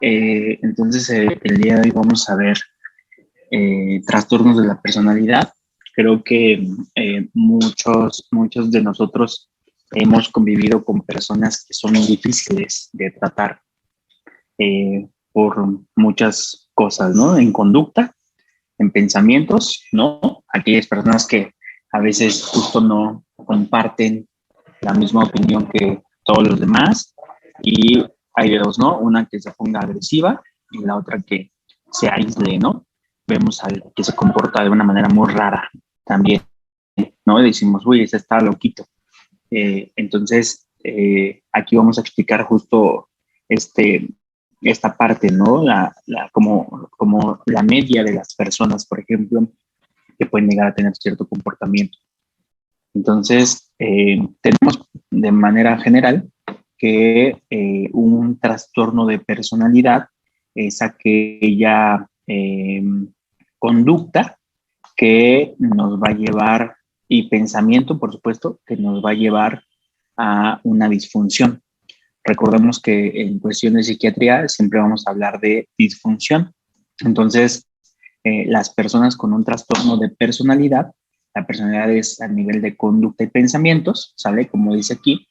El día de hoy vamos a ver trastornos de la personalidad. Creo que muchos de nosotros hemos convivido con personas que son difíciles de tratar por muchas cosas, ¿no? En conducta, en pensamientos, ¿no? Aquellas personas que a veces justo no comparten la misma opinión que todos los demás, y hay de dos, ¿no? Una que se ponga agresiva y la otra que se aísle, ¿no? Vemos al que se comporta de una manera muy rara también, ¿no? Y decimos, uy, ese está loquito. Aquí vamos a explicar justo esta parte, ¿no? Como la media de las personas, por ejemplo, que pueden llegar a tener cierto comportamiento. Entonces, tenemos de manera general que un trastorno de personalidad es aquella conducta que nos va a llevar, y pensamiento, por supuesto, que nos va a llevar a una disfunción. Recordemos que en cuestiones de psiquiatría siempre vamos a hablar de disfunción. Entonces, las personas con un trastorno de personalidad, la personalidad es a nivel de conducta y pensamientos, ¿sale? Como dice aquí,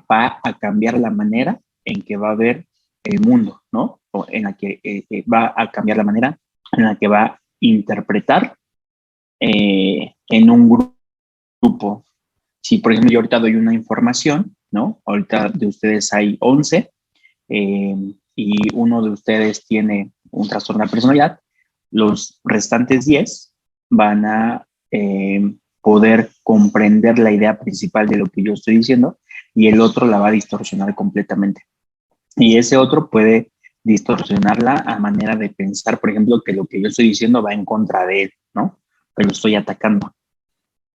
va a cambiar la manera en que va a ver el mundo, ¿no? O en la que va a cambiar la manera en la que va a interpretar en un grupo. Si, por ejemplo, yo ahorita doy una información, ¿no? Ahorita de ustedes hay 11 y uno de ustedes tiene un trastorno de personalidad, los restantes 10 van a poder comprender la idea principal de lo que yo estoy diciendo y el otro la va a distorsionar completamente. Y ese otro puede distorsionarla a manera de pensar, por ejemplo, que lo que yo estoy diciendo va en contra de él, ¿no? Que lo estoy atacando.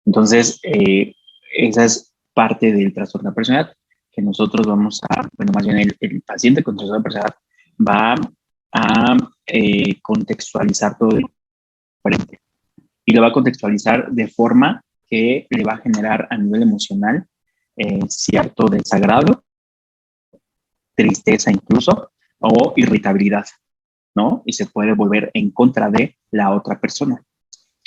Entonces, esa es parte del trastorno de personalidad que nosotros vamos a, bueno, más bien el paciente con trastorno de personalidad va a contextualizar todo diferente. Y lo va a contextualizar de forma que le va a generar a nivel emocional cierto desagrado, tristeza incluso, o irritabilidad, ¿no? Y se puede volver en contra de la otra persona.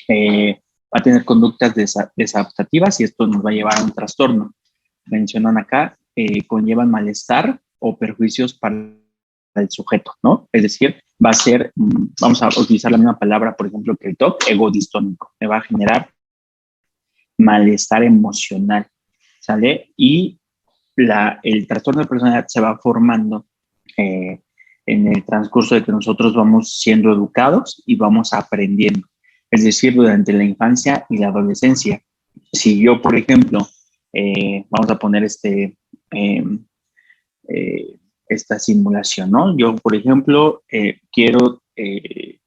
Va a tener conductas desadaptativas y esto nos va a llevar a un trastorno. Mencionan acá, conllevan malestar o perjuicios para el sujeto, ¿no? Es decir, va a ser, vamos a utilizar la misma palabra, por ejemplo, que el TOC, ego distónico. Me va a generar malestar emocional, ¿sale? Y el trastorno de personalidad se va formando en el transcurso de que nosotros vamos siendo educados y vamos aprendiendo. Es decir, durante la infancia y la adolescencia. Si yo, por ejemplo, vamos a poner esta simulación, ¿no? Yo, por ejemplo, quiero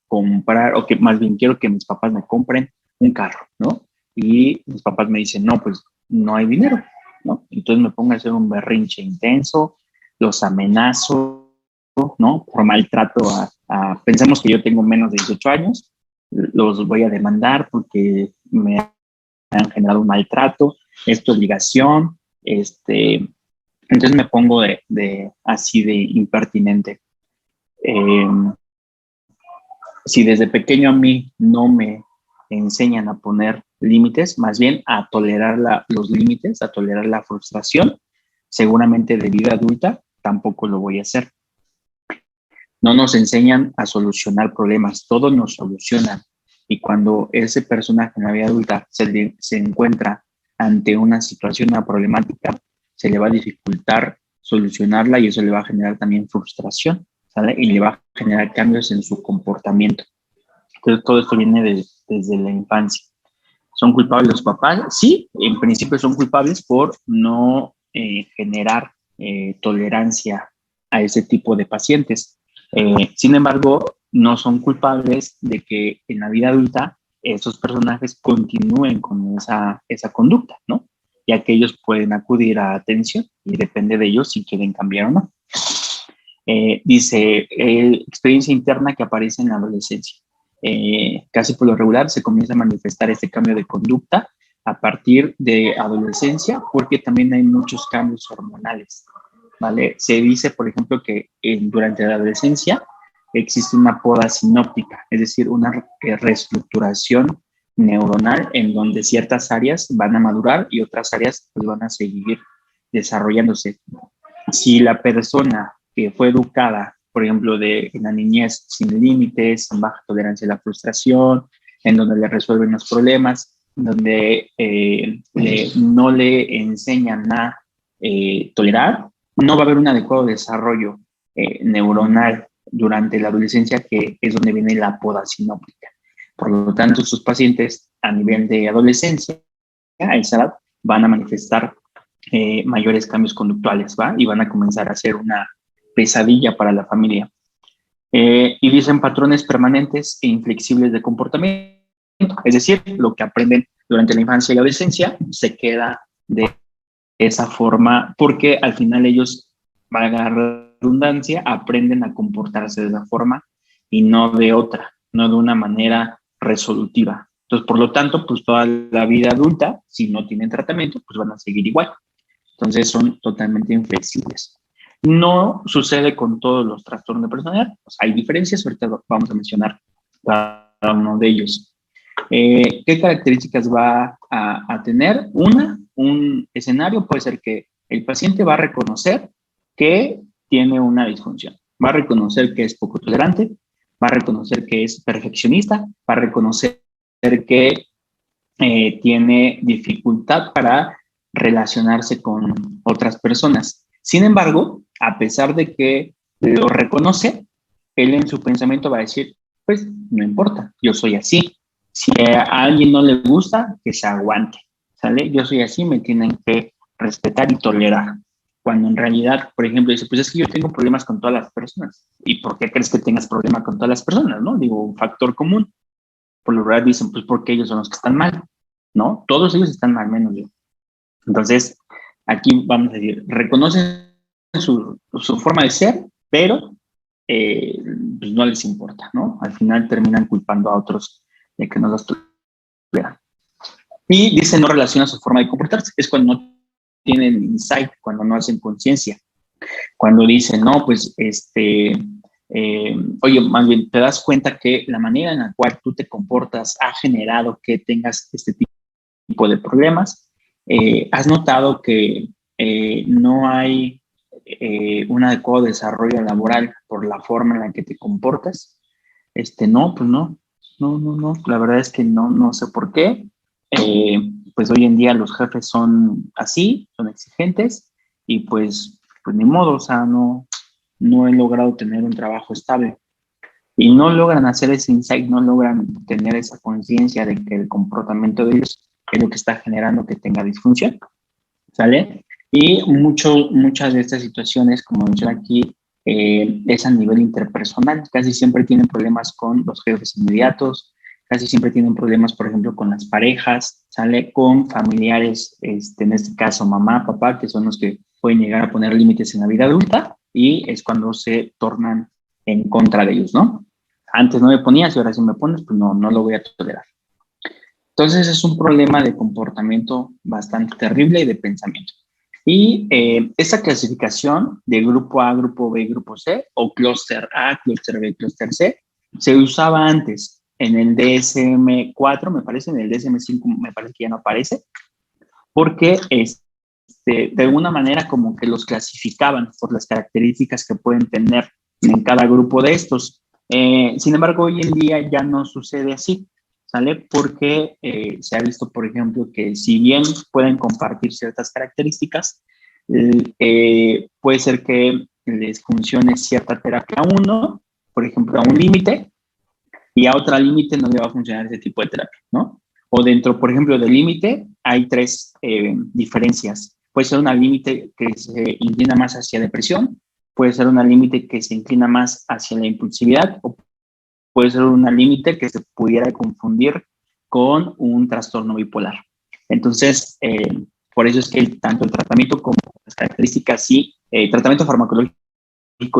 comprar, o que más bien quiero que mis papás me compren un carro, ¿no? Y mis papás me dicen, no, pues no hay dinero, ¿no? Entonces me pongo a hacer un berrinche intenso, los amenazo, ¿no? Por maltrato pensemos que yo tengo menos de 18 años, los voy a demandar porque me han generado un maltrato, es tu obligación, entonces me pongo así de impertinente. Si desde pequeño a mí no me enseñan a poner límites, más bien a tolerar los límites, a tolerar la frustración, seguramente de vida adulta tampoco lo voy a hacer. No nos enseñan a solucionar problemas, todo nos solucionan. Y cuando ese personaje en la vida adulta se encuentra ante una situación, una problemática, se le va a dificultar solucionarla y eso le va a generar también frustración, ¿sale? Y le va a generar cambios en su comportamiento. Entonces, todo esto viene desde la infancia. ¿Son culpables los papás? Sí, en principio son culpables por no generar tolerancia a ese tipo de pacientes. Sin embargo, no son culpables de que en la vida adulta esos personajes continúen con esa conducta, ¿no? Ya que ellos pueden acudir a atención y depende de ellos si quieren cambiar o no. Dice, experiencia interna que aparece en la adolescencia. Casi por lo regular se comienza a manifestar este cambio de conducta a partir de adolescencia porque también hay muchos cambios hormonales. ¿vale? Se dice, por ejemplo, que durante la adolescencia existe una poda sinóptica, es decir, una reestructuración neuronal en donde ciertas áreas van a madurar y otras áreas pues, van a seguir desarrollándose. Si la persona que fue educada, por ejemplo, en la niñez sin límites, en baja tolerancia a la frustración, en donde le resuelven los problemas, donde no le enseñan a tolerar, no va a haber un adecuado desarrollo neuronal durante la adolescencia, que es donde viene la poda sinóptica. Por lo tanto, sus pacientes a nivel de adolescencia, a esa edad, van a manifestar mayores cambios conductuales, ¿va? Y van a comenzar a ser una pesadilla para la familia. Y dicen patrones permanentes e inflexibles de comportamiento, es decir, lo que aprenden durante la infancia y la adolescencia se queda de esa forma, porque al final ellos, valga la redundancia, aprenden a comportarse de esa forma y no de otra, no de una manera resolutiva. Entonces, por lo tanto, pues toda la vida adulta, si no tienen tratamiento, pues van a seguir igual. Entonces, son totalmente inflexibles. No sucede con todos los trastornos de personalidad, pues hay diferencias, ahorita vamos a mencionar cada uno de ellos. ¿Qué características va a tener? Un escenario puede ser que el paciente va a reconocer que tiene una disfunción, va a reconocer que es poco tolerante, va a reconocer que es perfeccionista, va a reconocer que tiene dificultad para relacionarse con otras personas. Sin embargo, a pesar de que lo reconoce, él en su pensamiento va a decir, pues no importa, yo soy así. Si a alguien no le gusta, que se aguante, ¿sale? Yo soy así, me tienen que respetar y tolerar. Cuando en realidad, por ejemplo, dice, pues es que yo tengo problemas con todas las personas. ¿Y por qué crees que tengas problemas con todas las personas, no? Digo, un factor común. Por lo general dicen, pues porque ellos son los que están mal, ¿no? Todos ellos están mal, menos yo. Entonces, aquí vamos a decir, reconocen su forma de ser, pero pues no les importa, ¿no? Al final terminan culpando a otros de que no los toleran. Y dice, no relaciona su forma de comportarse. Es cuando no tienen insight, cuando no hacen conciencia. Cuando dicen, no, pues, oye, más bien, te das cuenta que la manera en la cual tú te comportas ha generado que tengas este tipo de problemas. ¿Has notado que no hay un adecuado desarrollo laboral por la forma en la que te comportas? No, pues no. La verdad es que no sé por qué. Pues hoy en día los jefes son así, son exigentes y pues ni modo, o sea, no he logrado tener un trabajo estable. Y no logran hacer ese insight, no logran tener esa conciencia de que el comportamiento de ellos es lo que está generando que tenga disfunción, ¿sale? Y muchas de estas situaciones, como menciona aquí, es a nivel interpersonal. Casi siempre tienen problemas con los jefes inmediatos, casi siempre tienen problemas, por ejemplo, con las parejas, ¿sale? Con familiares, en este caso mamá, papá, que son los que pueden llegar a poner límites en la vida adulta y es cuando se tornan en contra de ellos, ¿no? Antes no me ponías y ahora si me pones, pues no lo voy a tolerar. Entonces es un problema de comportamiento bastante terrible y de pensamiento. Y esta clasificación de grupo A, grupo B, grupo C, o clúster A, clúster B, clúster C, se usaba antes en el DSM-4, me parece, en el DSM-5 me parece que ya no aparece, porque de alguna manera como que los clasificaban por las características que pueden tener en cada grupo de estos. Sin embargo, hoy en día ya no sucede así, ¿sale? Porque se ha visto, por ejemplo, que si bien pueden compartir ciertas características, puede ser que les funcione cierta terapia a uno, por ejemplo, a un límite, y a otro límite no le va a funcionar ese tipo de terapia, ¿no? O dentro, por ejemplo, del límite hay tres diferencias. Puede ser una límite que se inclina más hacia depresión, puede ser una límite que se inclina más hacia la impulsividad, o puede ser una límite que se pudiera confundir con un trastorno bipolar. Entonces, por eso es que tanto el tratamiento como las características, sí, tratamiento farmacológico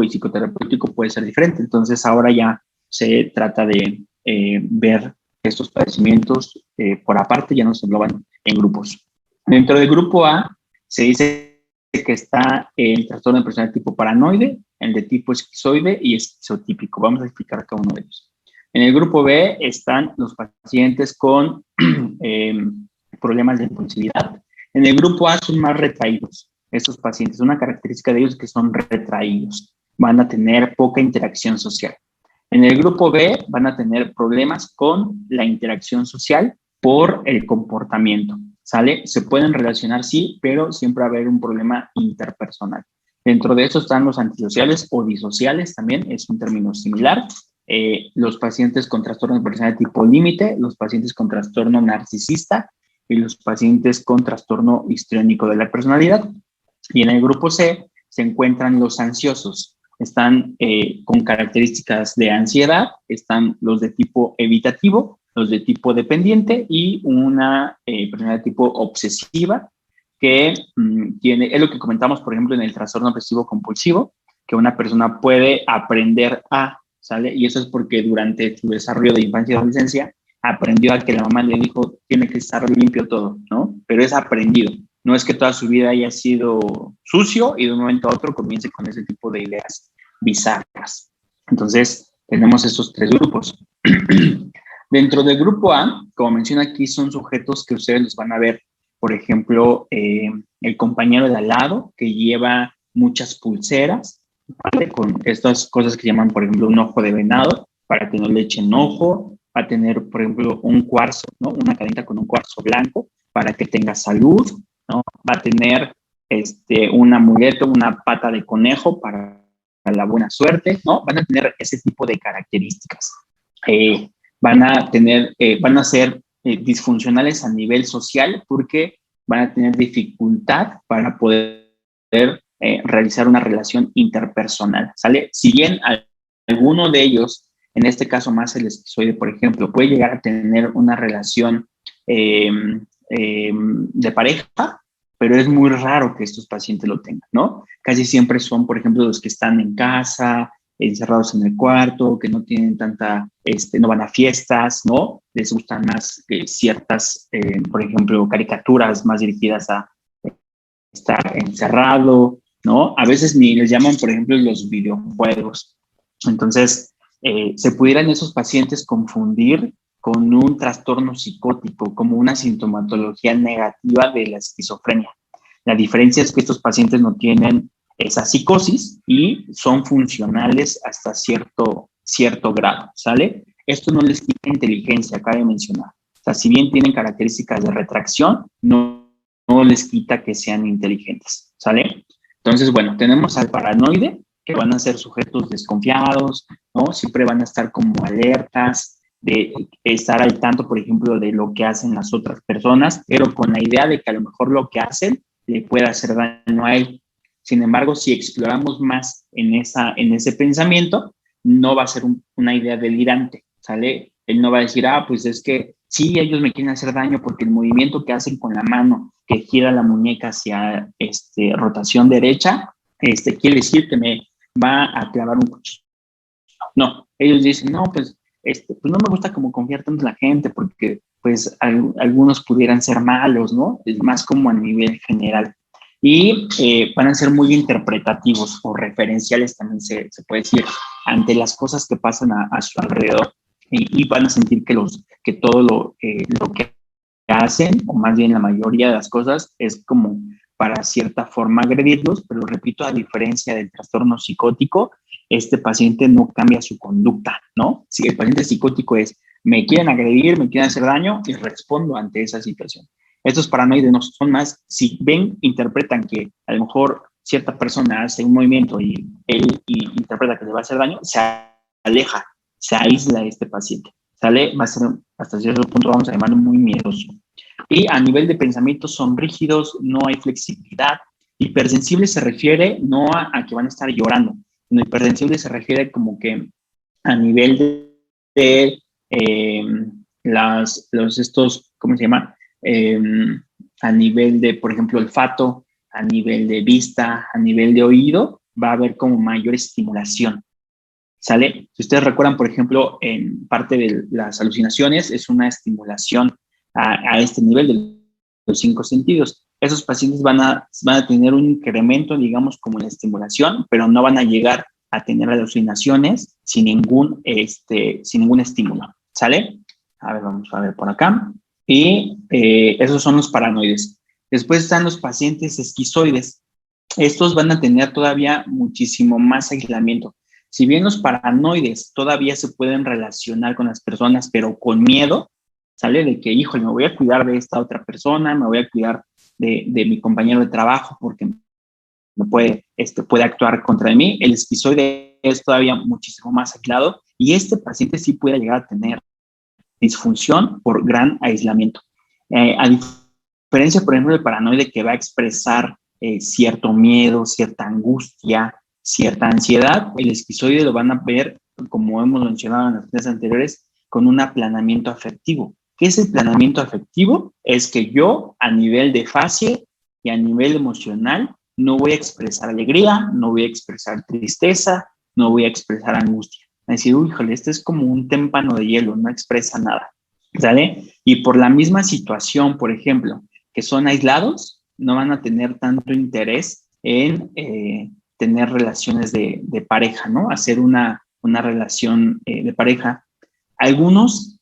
y psicoterapéutico puede ser diferente. Entonces, ahora ya se trata de ver estos padecimientos por aparte, ya no se engloban en grupos. Dentro del grupo A se dice que está el trastorno de personalidad tipo paranoide, el de tipo esquizoide y esquizotípico. Vamos a explicar cada uno de ellos. En el grupo B están los pacientes con problemas de impulsividad. En el grupo A son más retraídos. Estos pacientes, una característica de ellos es que son retraídos. Van a tener poca interacción social. En el grupo B van a tener problemas con la interacción social por el comportamiento, ¿sale? Se pueden relacionar, sí, pero siempre va a haber un problema interpersonal. Dentro de eso están los antisociales o disociales también, es un término similar. Los pacientes con trastorno de personalidad tipo límite, los pacientes con trastorno narcisista y los pacientes con trastorno histriónico de la personalidad. Y en el grupo C se encuentran los ansiosos. Están con características de ansiedad, están los de tipo evitativo, los de tipo dependiente y una personalidad de tipo obsesiva que tiene, es lo que comentamos, por ejemplo, en el trastorno obsesivo compulsivo, que una persona puede aprender a, ¿sale? Y eso es porque durante su desarrollo de infancia y adolescencia aprendió a que la mamá le dijo, tiene que estar limpio todo, ¿no? Pero es aprendido. No es que toda su vida haya sido sucio y de un momento a otro comience con ese tipo de ideas bizarras. Entonces, tenemos estos tres grupos. Dentro del grupo A, como menciona aquí, son sujetos que ustedes los van a ver, por ejemplo, el compañero de al lado que lleva muchas pulseras, ¿vale? Con estas cosas que llaman, por ejemplo, un ojo de venado, para que no le echen ojo. Va a tener, por ejemplo, un cuarzo, ¿no? Una cadenita con un cuarzo blanco para que tenga salud, ¿no? Va a tener un amuleto, una pata de conejo para la buena suerte, ¿no? Van a tener ese tipo de características. Van a ser disfuncionales a nivel social porque van a tener dificultad para poder realizar una relación interpersonal, ¿sale? Si bien alguno de ellos, en este caso más el esquizoide, por ejemplo, puede llegar a tener una relación de pareja, pero es muy raro que estos pacientes lo tengan, ¿no? Casi siempre son, por ejemplo, los que están en casa, encerrados en el cuarto, que no tienen tanta, no van a fiestas, ¿no? Les gustan más ciertas, por ejemplo, caricaturas más dirigidas a estar encerrado, ¿no? A veces ni les llaman, por ejemplo, los videojuegos. Entonces, se pudieran esos pacientes confundir con un trastorno psicótico, como una sintomatología negativa de la esquizofrenia. La diferencia es que estos pacientes no tienen esa psicosis y son funcionales hasta cierto grado, ¿sale? Esto no les quita inteligencia, cabe mencionar. O sea, si bien tienen características de retracción, no les quita que sean inteligentes, ¿sale? Entonces, bueno, tenemos al paranoide, que van a ser sujetos desconfiados, ¿no? Siempre van a estar como alertas, de estar al tanto, por ejemplo, de lo que hacen las otras personas, pero con la idea de que a lo mejor lo que hacen le puede hacer daño a él. Sin embargo, si exploramos más en ese pensamiento, no va a ser una idea delirante, ¿sale? Él no va a decir, pues es que sí, ellos me quieren hacer daño porque el movimiento que hacen con la mano, que gira la muñeca hacia rotación derecha, quiere decir que me va a clavar un cuchillo. No, ellos dicen, no, pues no me gusta como confiar tanto en la gente porque pues algunos pudieran ser malos, ¿no? Es más como a nivel general. Y van a ser muy interpretativos o referenciales también se puede decir ante las cosas que pasan a su alrededor y van a sentir que todo lo que hacen, o más bien la mayoría de las cosas, es como para cierta forma agredirlos, pero repito, a diferencia del trastorno psicótico, este paciente no cambia su conducta, ¿no? Si el paciente psicótico es, me quieren agredir, me quieren hacer daño y respondo ante esa situación. Estos paranoides no son más, si ven, interpretan que a lo mejor cierta persona hace un movimiento y él interpreta que le va a hacer daño, se aleja, se aísla este paciente, ¿sale? Va a ser hasta cierto punto, vamos a llamarlo muy miedoso. Y a nivel de pensamiento son rígidos, no hay flexibilidad. Hipersensible se refiere no a que van a estar llorando, sino hipersensible se refiere como que a nivel de ¿cómo se llama? A nivel de, por ejemplo, olfato, a nivel de vista, a nivel de oído, va a haber como mayor estimulación, ¿sale? Si ustedes recuerdan, por ejemplo, en parte de las alucinaciones, es una estimulación a este nivel de los 5 sentidos. esos pacientes van a tener un incremento, digamos, como en la estimulación, pero no van a llegar a tener alucinaciones sin ningún estímulo, ¿sale? A ver, vamos a ver por acá. Y esos son los paranoides. Después están los pacientes esquizoides. Estos van a tener todavía muchísimo más aislamiento. Si bien los paranoides todavía se pueden relacionar con las personas, pero con miedo, ¿sale? De que, híjole, me voy a cuidar de esta otra persona, me voy a cuidar de mi compañero de trabajo porque me puede actuar contra mí. El esquizoide es todavía muchísimo más aislado y este paciente sí puede llegar a tener disfunción por gran aislamiento. A diferencia, por ejemplo, del paranoide que va a expresar cierto miedo, cierta angustia, cierta ansiedad, el esquizoide lo van a ver, como hemos mencionado en las clases anteriores, con un aplanamiento afectivo. ¿Qué es el aplanamiento afectivo? Es que yo, a nivel de fase y a nivel emocional, no voy a expresar alegría, no voy a expresar tristeza, no voy a expresar angustia. Es decir, híjole, este es como un témpano de hielo, no expresa nada, ¿sale? Y por la misma situación, por ejemplo, que son aislados, no van a tener tanto interés en tener relaciones de pareja, ¿no? Hacer una relación de pareja. Algunos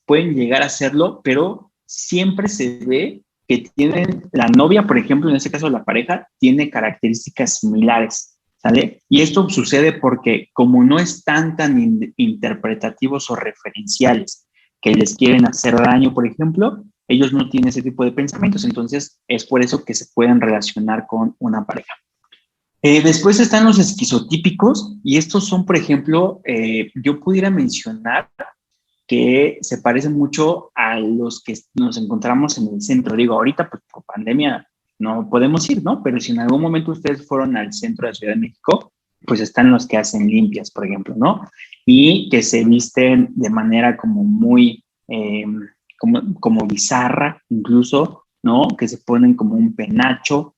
pueden llegar a hacerlo, pero siempre se ve que tienen, la novia, por ejemplo, en este caso la pareja, tiene características similares, ¿sale? Y esto sucede porque como no están tan interpretativos o referenciales que les quieren hacer daño, por ejemplo, ellos no tienen ese tipo de pensamientos, entonces es por eso que se pueden relacionar con una pareja. Después están los esquizotípicos y estos son, por ejemplo, yo pudiera mencionar que se parecen mucho a los que nos encontramos en el centro. Digo, ahorita pues por pandemia no podemos ir, ¿no? Pero si en algún momento ustedes fueron al centro de la Ciudad de México, pues están los que hacen limpias, por ejemplo, ¿no? Y que se visten de manera como muy, como bizarra, incluso, ¿no? Que se ponen como un penacho.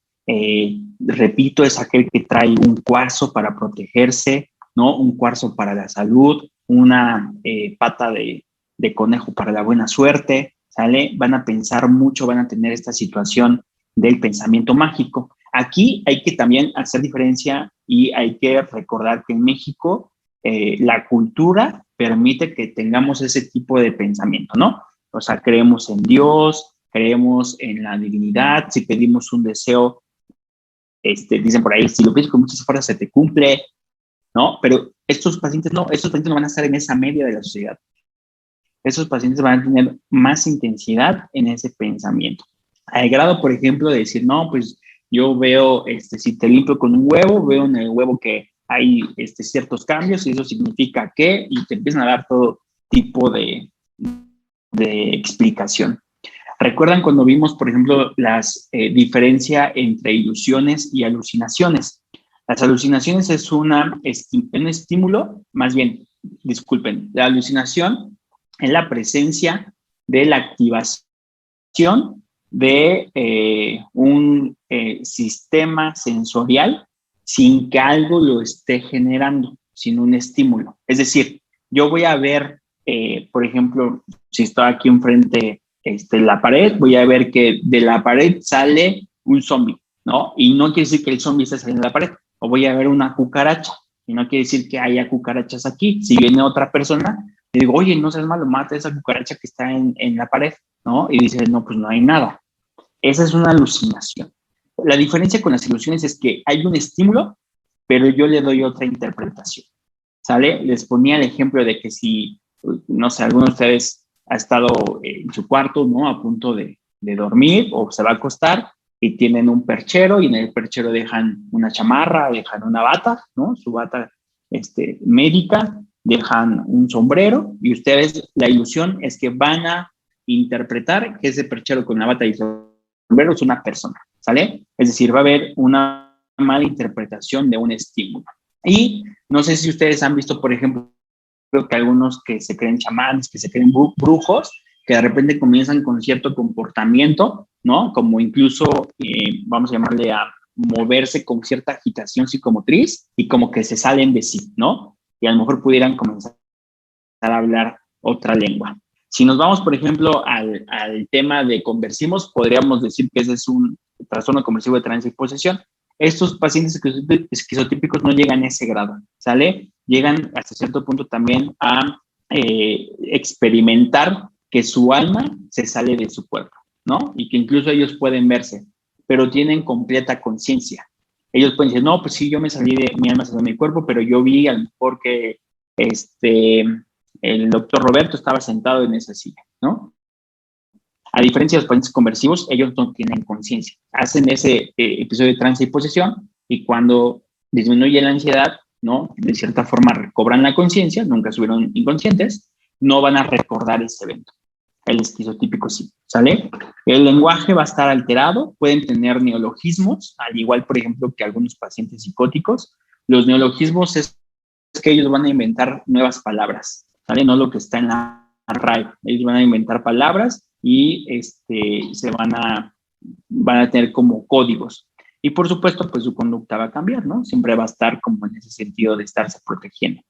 Repito, es aquel que trae un cuarzo para protegerse, ¿no? Un cuarzo para la salud, una pata de conejo para la buena suerte, ¿sale? Van a pensar mucho, van a tener esta situación del pensamiento mágico. Aquí hay que también hacer diferencia y hay que recordar que en México la cultura permite que tengamos ese tipo de pensamiento, ¿no? O sea, creemos en Dios, creemos en la divinidad, si pedimos un deseo, dicen por ahí, si lo pides con muchas fuerzas se te cumple, ¿no? Pero estos pacientes no van a estar en esa media de la sociedad. Esos pacientes van a tener más intensidad en ese pensamiento. Al grado, por ejemplo, de decir, no, pues yo veo, si te limpio con un huevo, veo en el huevo que hay ciertos cambios y eso significa que, y te empiezan a dar todo tipo de explicación. ¿Recuerdan cuando vimos, por ejemplo, la diferencia entre ilusiones y alucinaciones? Las alucinaciones es un estímulo, más bien, disculpen, la alucinación es la presencia de la activación de un sistema sensorial sin que algo lo esté generando, sin un estímulo. Es decir, yo voy a ver, por ejemplo, si estoy aquí enfrente la pared, voy a ver que de la pared sale un zombie, ¿no? Y no quiere decir que el zombie esté saliendo de la pared. O voy a ver una cucaracha, y no quiere decir que haya cucarachas aquí. Si viene otra persona, le digo, oye, no seas malo, mata esa cucaracha que está en la pared, ¿no? Y dice, no, pues no hay nada. Esa es una alucinación. La diferencia con las ilusiones es que hay un estímulo, pero yo le doy otra interpretación, ¿sale? Les ponía el ejemplo de que si, no sé, alguno de ustedes ha estado en su cuarto, ¿no? A punto de dormir o se va a acostar y tienen un perchero y en el perchero dejan una chamarra, dejan una bata, ¿no? Su bata médica, dejan un sombrero y ustedes, la ilusión es que van a interpretar que ese perchero con la bata y sombrero es una persona, ¿sale? Es decir, va a haber una mala interpretación de un estímulo. Y no sé si ustedes han visto, por ejemplo, que algunos que se creen chamanes, que se creen brujos, que de repente comienzan con cierto comportamiento, ¿no? Como incluso, vamos a llamarle a moverse con cierta agitación psicomotriz y como que se salen de sí, ¿no? Y a lo mejor pudieran comenzar a hablar otra lengua. Si nos vamos, por ejemplo, al tema de conversivos, podríamos decir que ese es un trastorno conversivo de trance y posesión. Estos pacientes esquizotípicos no llegan a ese grado, ¿sale? Llegan hasta cierto punto también a experimentar que su alma se sale de su cuerpo, ¿no? Y que incluso ellos pueden verse, pero tienen completa conciencia. Ellos pueden decir, no, pues sí, yo me salí de mi alma, salió de mi cuerpo, pero yo vi a lo mejor que el doctor Roberto estaba sentado en esa silla, ¿no? A diferencia de los pacientes conversivos, ellos no tienen conciencia. Hacen ese episodio de trance y posesión y cuando disminuye la ansiedad, ¿no? De cierta forma recobran la conciencia, nunca estuvieron inconscientes, no van a recordar ese evento. El esquizotípico sí, ¿sale? El lenguaje va a estar alterado, pueden tener neologismos, al igual, por ejemplo, que algunos pacientes psicóticos. Los neologismos es que ellos van a inventar nuevas palabras, ¿sale? No lo que está en la RAE. Ellos van a inventar palabras y van a tener como códigos. Y por supuesto, pues su conducta va a cambiar, ¿no? Siempre va a estar como en ese sentido de estarse protegiendo.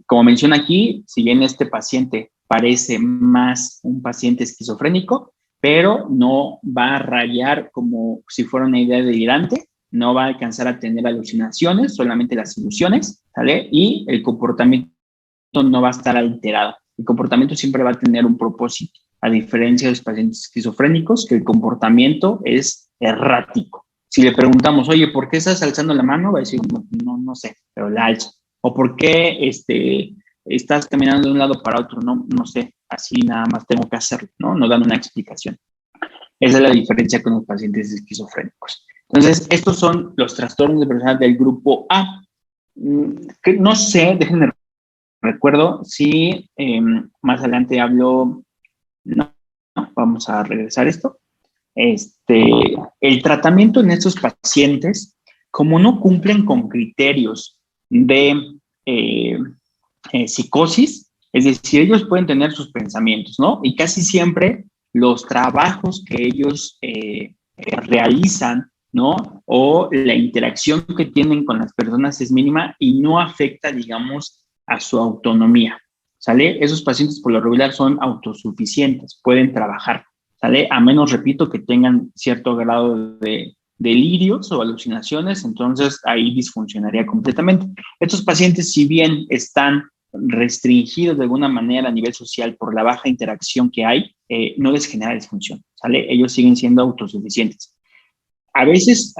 Como menciona aquí, si bien este paciente parece más un paciente esquizofrénico, pero no va a rayar como si fuera una idea delirante, no va a alcanzar a tener alucinaciones, solamente las ilusiones, ¿sale? Y el comportamiento no va a estar alterado. El comportamiento siempre va a tener un propósito, a diferencia de los pacientes esquizofrénicos, que el comportamiento es errático. Si le preguntamos, oye, ¿por qué estás alzando la mano? Va a decir, no sé, pero la alzo. O ¿por qué estás caminando de un lado para otro? No sé, así nada más tengo que hacerlo, ¿no? No dan una explicación. Esa es la diferencia con los pacientes esquizofrénicos. Entonces, estos son los trastornos de personalidad del grupo A. Que no sé, déjenme recuerdo si más adelante hablo. No, vamos a regresar esto. El tratamiento en estos pacientes, como no cumplen con criterios de psicosis, es decir, ellos pueden tener sus pensamientos, ¿no? Y casi siempre los trabajos que ellos realizan, ¿no? O la interacción que tienen con las personas es mínima y no afecta, digamos, a su autonomía, ¿sale? Esos pacientes por lo regular son autosuficientes, pueden trabajar, ¿sale? A menos, repito, que tengan cierto grado de delirios o alucinaciones, entonces ahí disfuncionaría completamente. Estos pacientes, si bien están restringidos de alguna manera a nivel social por la baja interacción que hay, no les genera disfunción, ¿sale? Ellos siguen siendo autosuficientes. A veces,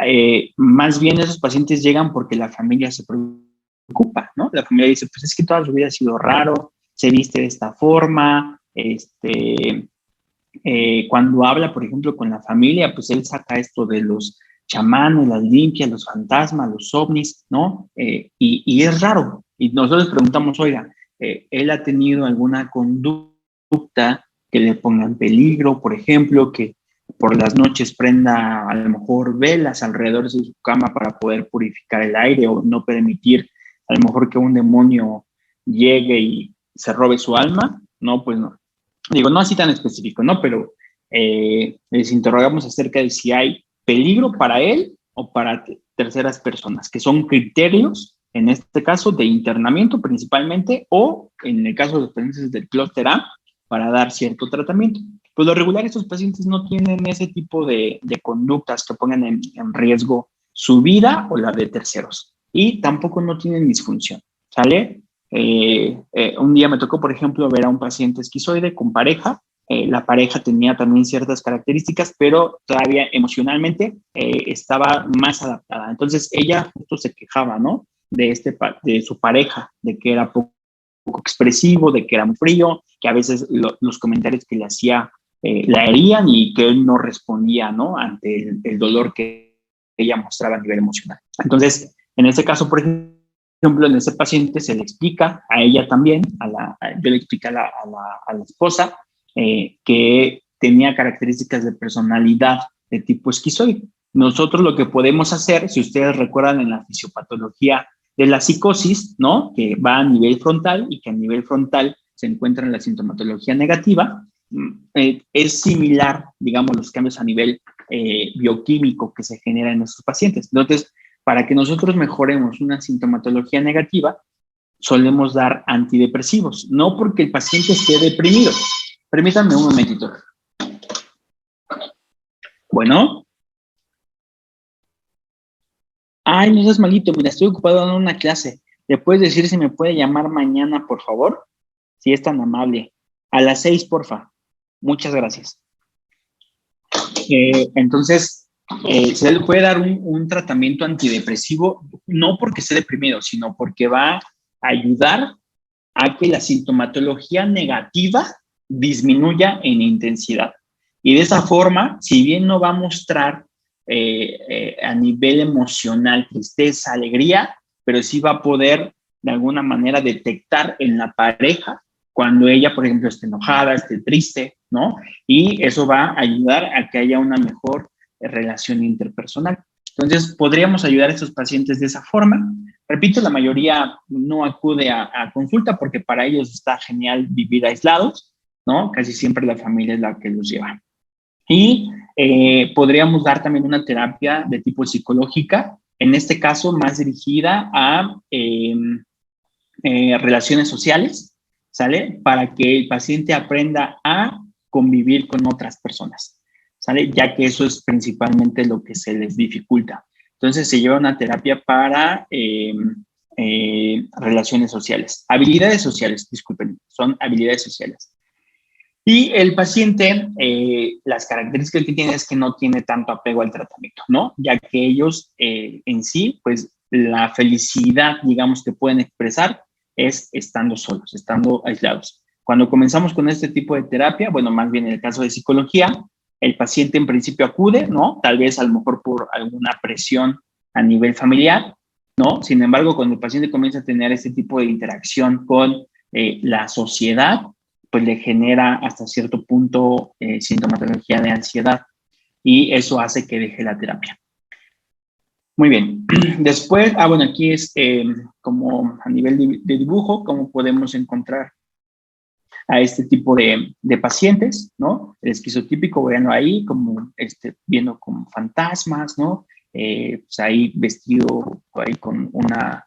más bien esos pacientes llegan porque la familia se preocupa, ¿no? La familia dice, pues es que toda su vida ha sido raro, se viste de esta forma, cuando habla, por ejemplo, con la familia, pues él saca esto de los chamanes, las limpias, los fantasmas, los ovnis, ¿no? Y es raro. Y nosotros preguntamos, oiga, ¿él ha tenido alguna conducta que le ponga en peligro, por ejemplo, que por las noches prenda a lo mejor velas alrededor de su cama para poder purificar el aire o no permitir a lo mejor que un demonio llegue y se robe su alma? No, pues no. Digo, no así tan específico, ¿no? Pero les interrogamos acerca de si hay peligro para él o para terceras personas, que son criterios, en este caso, de internamiento principalmente, o en el caso de los pacientes del clúster A, para dar cierto tratamiento. Pues lo regular, estos pacientes no tienen ese tipo de conductas que pongan en riesgo su vida o la de terceros. Y tampoco no tienen disfunción, ¿sale? Un día me tocó, por ejemplo, ver a un paciente esquizoide con pareja. La pareja tenía también ciertas características, pero todavía emocionalmente estaba más adaptada. Entonces ella justo se quejaba, ¿no? De su pareja, de que era poco expresivo, de que era muy frío, que a veces los comentarios que le hacía la herían y que él no respondía, ¿no? Ante el dolor que ella mostraba a nivel emocional. Entonces, en ese caso, por ejemplo, en ese paciente se le explica a ella también, yo le expliqué a la esposa que tenía características de personalidad de tipo esquizoide. Nosotros lo que podemos hacer, si ustedes recuerdan en la fisiopatología de la psicosis, ¿no? Que va a nivel frontal y que a nivel frontal se encuentra en la sintomatología negativa, es similar, digamos, los cambios a nivel bioquímico que se generan en estos pacientes. Entonces, para que nosotros mejoremos una sintomatología negativa, solemos dar antidepresivos, no porque el paciente esté deprimido. Permítanme un momentito. Bueno. Ay, no seas malito, mira, estoy ocupado dando una clase. ¿Le puedes decir si me puede llamar mañana, por favor? Si es tan amable. A las 6, porfa. Muchas gracias. Entonces, se le puede dar un tratamiento antidepresivo, no porque esté deprimido, sino porque va a ayudar a que la sintomatología negativa disminuya en intensidad. Y de esa forma, si bien no va a mostrar a nivel emocional tristeza, alegría, pero sí va a poder de alguna manera detectar en la pareja cuando ella, por ejemplo, esté enojada, esté triste, ¿no? Y eso va a ayudar a que haya una mejor relación interpersonal. Entonces, podríamos ayudar a estos pacientes de esa forma. Repito, la mayoría no acude a consulta porque para ellos está genial vivir aislados, ¿no? Casi siempre la familia es la que los lleva. Y podríamos dar también una terapia de tipo psicológica, en este caso más dirigida a relaciones sociales, ¿sale? Para que el paciente aprenda a convivir con otras personas, ¿sale? Ya que eso es principalmente lo que se les dificulta. Entonces se lleva una terapia para relaciones sociales, habilidades sociales, disculpen, son habilidades sociales. Y el paciente, las características que tiene es que no tiene tanto apego al tratamiento, ¿no? Ya que ellos en sí, pues la felicidad, digamos, que pueden expresar es estando solos, estando aislados. Cuando comenzamos con este tipo de terapia, bueno, más bien en el caso de psicología, el paciente en principio acude, ¿no? Tal vez a lo mejor por alguna presión a nivel familiar, ¿no? Sin embargo, cuando el paciente comienza a tener este tipo de interacción con la sociedad, pues le genera hasta cierto punto sintomatología de ansiedad y eso hace que deje la terapia. Muy bien. Después, bueno, aquí es como a nivel de dibujo, cómo podemos encontrar a este tipo de pacientes, ¿no? El esquizotípico, véanlo ahí, como viendo como fantasmas, ¿no? Pues ahí vestido ahí con una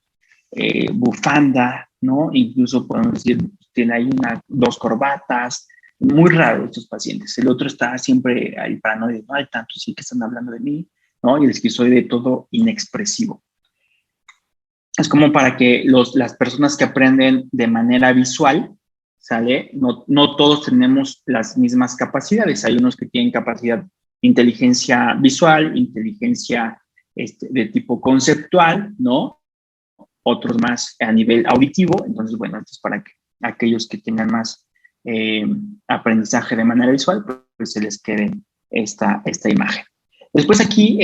bufanda, ¿no? Incluso podemos decir, tiene ahí dos corbatas, muy raro estos pacientes. El otro está siempre ahí paranoide, no hay tanto, sí que están hablando de mí, ¿no? Y el esquizoide todo inexpresivo. Es como para que las personas que aprenden de manera visual, ¿sale? No todos tenemos las mismas capacidades. Hay unos que tienen capacidad, inteligencia visual, inteligencia de tipo conceptual, ¿no? Otros más a nivel auditivo. Entonces, bueno, esto es para que aquellos que tengan más aprendizaje de manera visual, pues se les quede esta imagen. Después aquí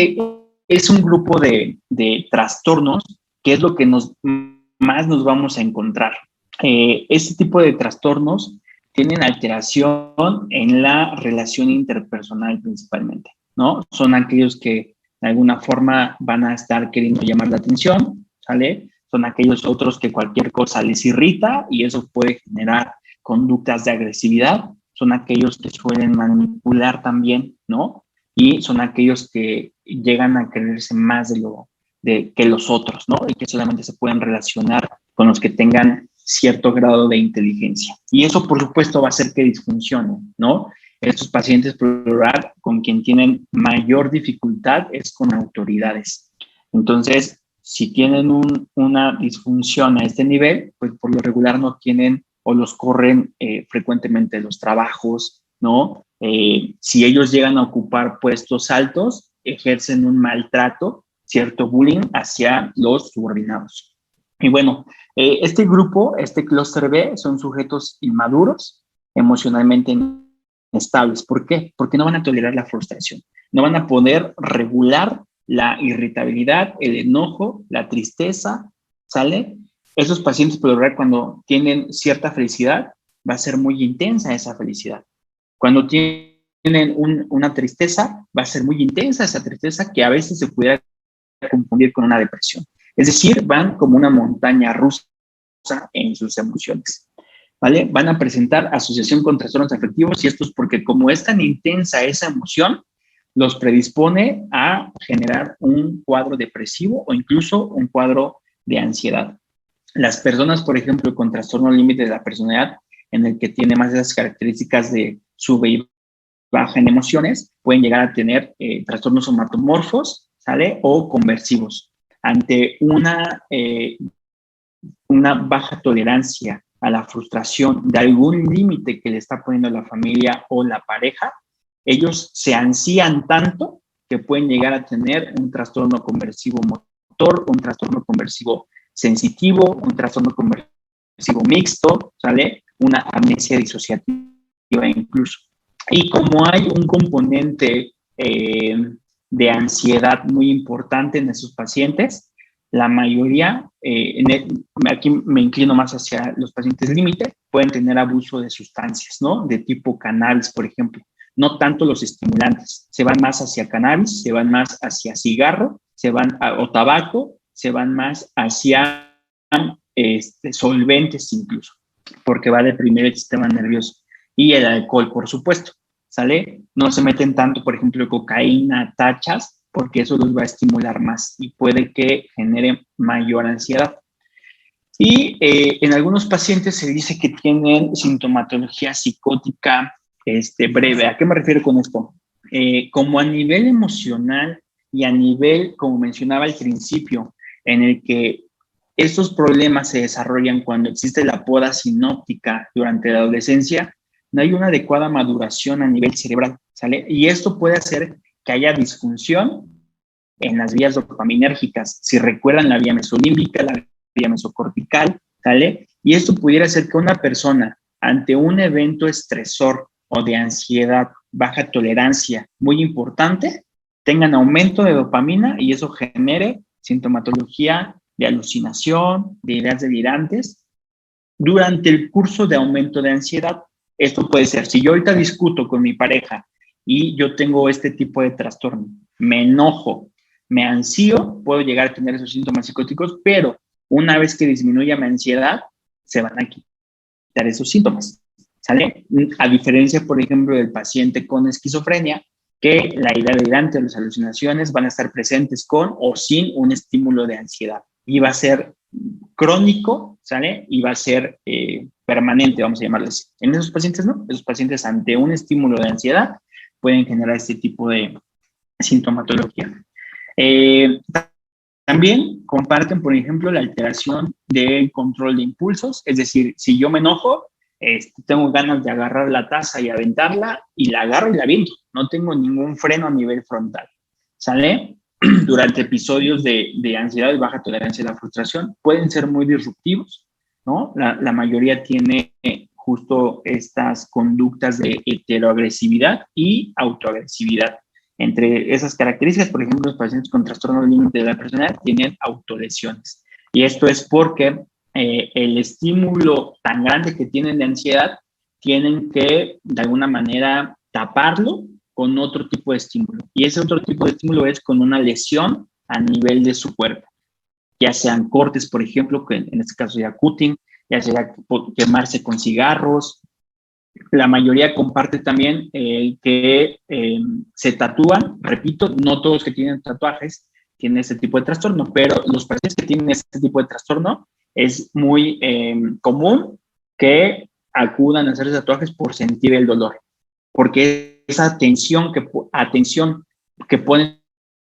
es un grupo de trastornos que es lo que más nos vamos a encontrar. Este tipo de trastornos tienen alteración en la relación interpersonal principalmente, ¿no? Son aquellos que de alguna forma van a estar queriendo llamar la atención, ¿sale? Son aquellos otros que cualquier cosa les irrita y eso puede generar conductas de agresividad. Son aquellos que suelen manipular también, ¿no? Y son aquellos que llegan a creerse más que los otros, ¿no? Y que solamente se pueden relacionar con los que tengan cierto grado de inteligencia. Y eso, por supuesto, va a hacer que disfuncione, ¿no? Estos pacientes, plural, con quien tienen mayor dificultad es con autoridades. Entonces, si tienen una disfunción a este nivel, pues por lo regular no tienen o los corren frecuentemente los trabajos, ¿no? Si ellos llegan a ocupar puestos altos, ejercen un maltrato, cierto bullying hacia los subordinados. Y bueno, este grupo, este clúster B, son sujetos inmaduros, emocionalmente inestables. ¿Por qué? Porque no van a tolerar la frustración, no van a poder regular la irritabilidad, el enojo, la tristeza, ¿sale? Esos pacientes, por lo general, cuando tienen cierta felicidad, va a ser muy intensa esa felicidad. Cuando tienen una tristeza, va a ser muy intensa esa tristeza que a veces se pudiera confundir con una depresión. Es decir, van como una montaña rusa en sus emociones, ¿vale? Van a presentar asociación con trastornos afectivos y esto es porque como es tan intensa esa emoción, los predispone a generar un cuadro depresivo o incluso un cuadro de ansiedad. Las personas, por ejemplo, con trastorno límite de la personalidad, en el que tiene más de esas características de sube y baja en emociones, pueden llegar a tener trastornos somatomorfos, ¿sale? O conversivos. Ante una baja tolerancia a la frustración de algún límite que le está poniendo la familia o la pareja, ellos se ansían tanto que pueden llegar a tener un trastorno conversivo motor, un trastorno conversivo sensitivo, un trastorno conversivo mixto, ¿sale? Una amnesia disociativa incluso. Y como hay un componente de ansiedad muy importante en esos pacientes, la mayoría, aquí me inclino más hacia los pacientes límite, pueden tener abuso de sustancias, ¿no? De tipo cannabis, por ejemplo. No tanto los estimulantes, se van más hacia cannabis, se van más hacia cigarro, o tabaco, se van más hacia solventes incluso, porque va a deprimir el sistema nervioso. Y el alcohol, por supuesto, ¿sale? No se meten tanto, por ejemplo, cocaína, tachas, porque eso los va a estimular más y puede que genere mayor ansiedad. Y en algunos pacientes se dice que tienen sintomatología psicótica breve. ¿A qué me refiero con esto? Como a nivel emocional y a nivel, como mencionaba al principio, en el que estos problemas se desarrollan cuando existe la poda sinóptica durante la adolescencia, no hay una adecuada maduración a nivel cerebral, ¿sale? Y esto puede hacer que haya disfunción en las vías dopaminérgicas. Si recuerdan, la vía mesolímbica, la vía mesocortical, ¿sale? Y esto pudiera hacer que una persona ante un evento estresor o de ansiedad, baja tolerancia muy importante, tengan aumento de dopamina y eso genere sintomatología de alucinación, de ideas delirantes durante el curso de aumento de ansiedad. Esto puede ser, si yo ahorita discuto con mi pareja y yo tengo este tipo de trastorno, me enojo, me ansío, puedo llegar a tener esos síntomas psicóticos, pero una vez que disminuya mi ansiedad, se van a quitar esos síntomas, ¿sale? A diferencia, por ejemplo, del paciente con esquizofrenia, que la idea delirante o las alucinaciones van a estar presentes con o sin un estímulo de ansiedad. Y va a ser crónico, ¿sale? Y va a ser permanente, vamos a llamarlo así. En esos pacientes no, esos pacientes ante un estímulo de ansiedad pueden generar este tipo de sintomatología. También comparten, por ejemplo, la alteración del control de impulsos, es decir, si yo me enojo, tengo ganas de agarrar la taza y aventarla, y la agarro y la aviento, no tengo ningún freno a nivel frontal, ¿sale? Durante episodios de ansiedad y baja tolerancia a la frustración, pueden ser muy disruptivos, ¿no? La mayoría tiene justo estas conductas de heteroagresividad y autoagresividad. Entre esas características, por ejemplo, los pacientes con trastorno límite de la personalidad tienen autolesiones. Y esto es porque el estímulo tan grande que tienen de ansiedad, tienen que, de alguna manera, taparlo con otro tipo de estímulo. Y ese otro tipo de estímulo es con una lesión a nivel de su cuerpo. Ya sean cortes, por ejemplo, que en este caso ya cutting, ya sea quemarse con cigarros. La mayoría comparte también que se tatúan, repito, no todos que tienen tatuajes tienen este tipo de trastorno, pero los pacientes que tienen este tipo de trastorno es muy común que acudan a hacer tatuajes por sentir el dolor, porque esa atención que ponen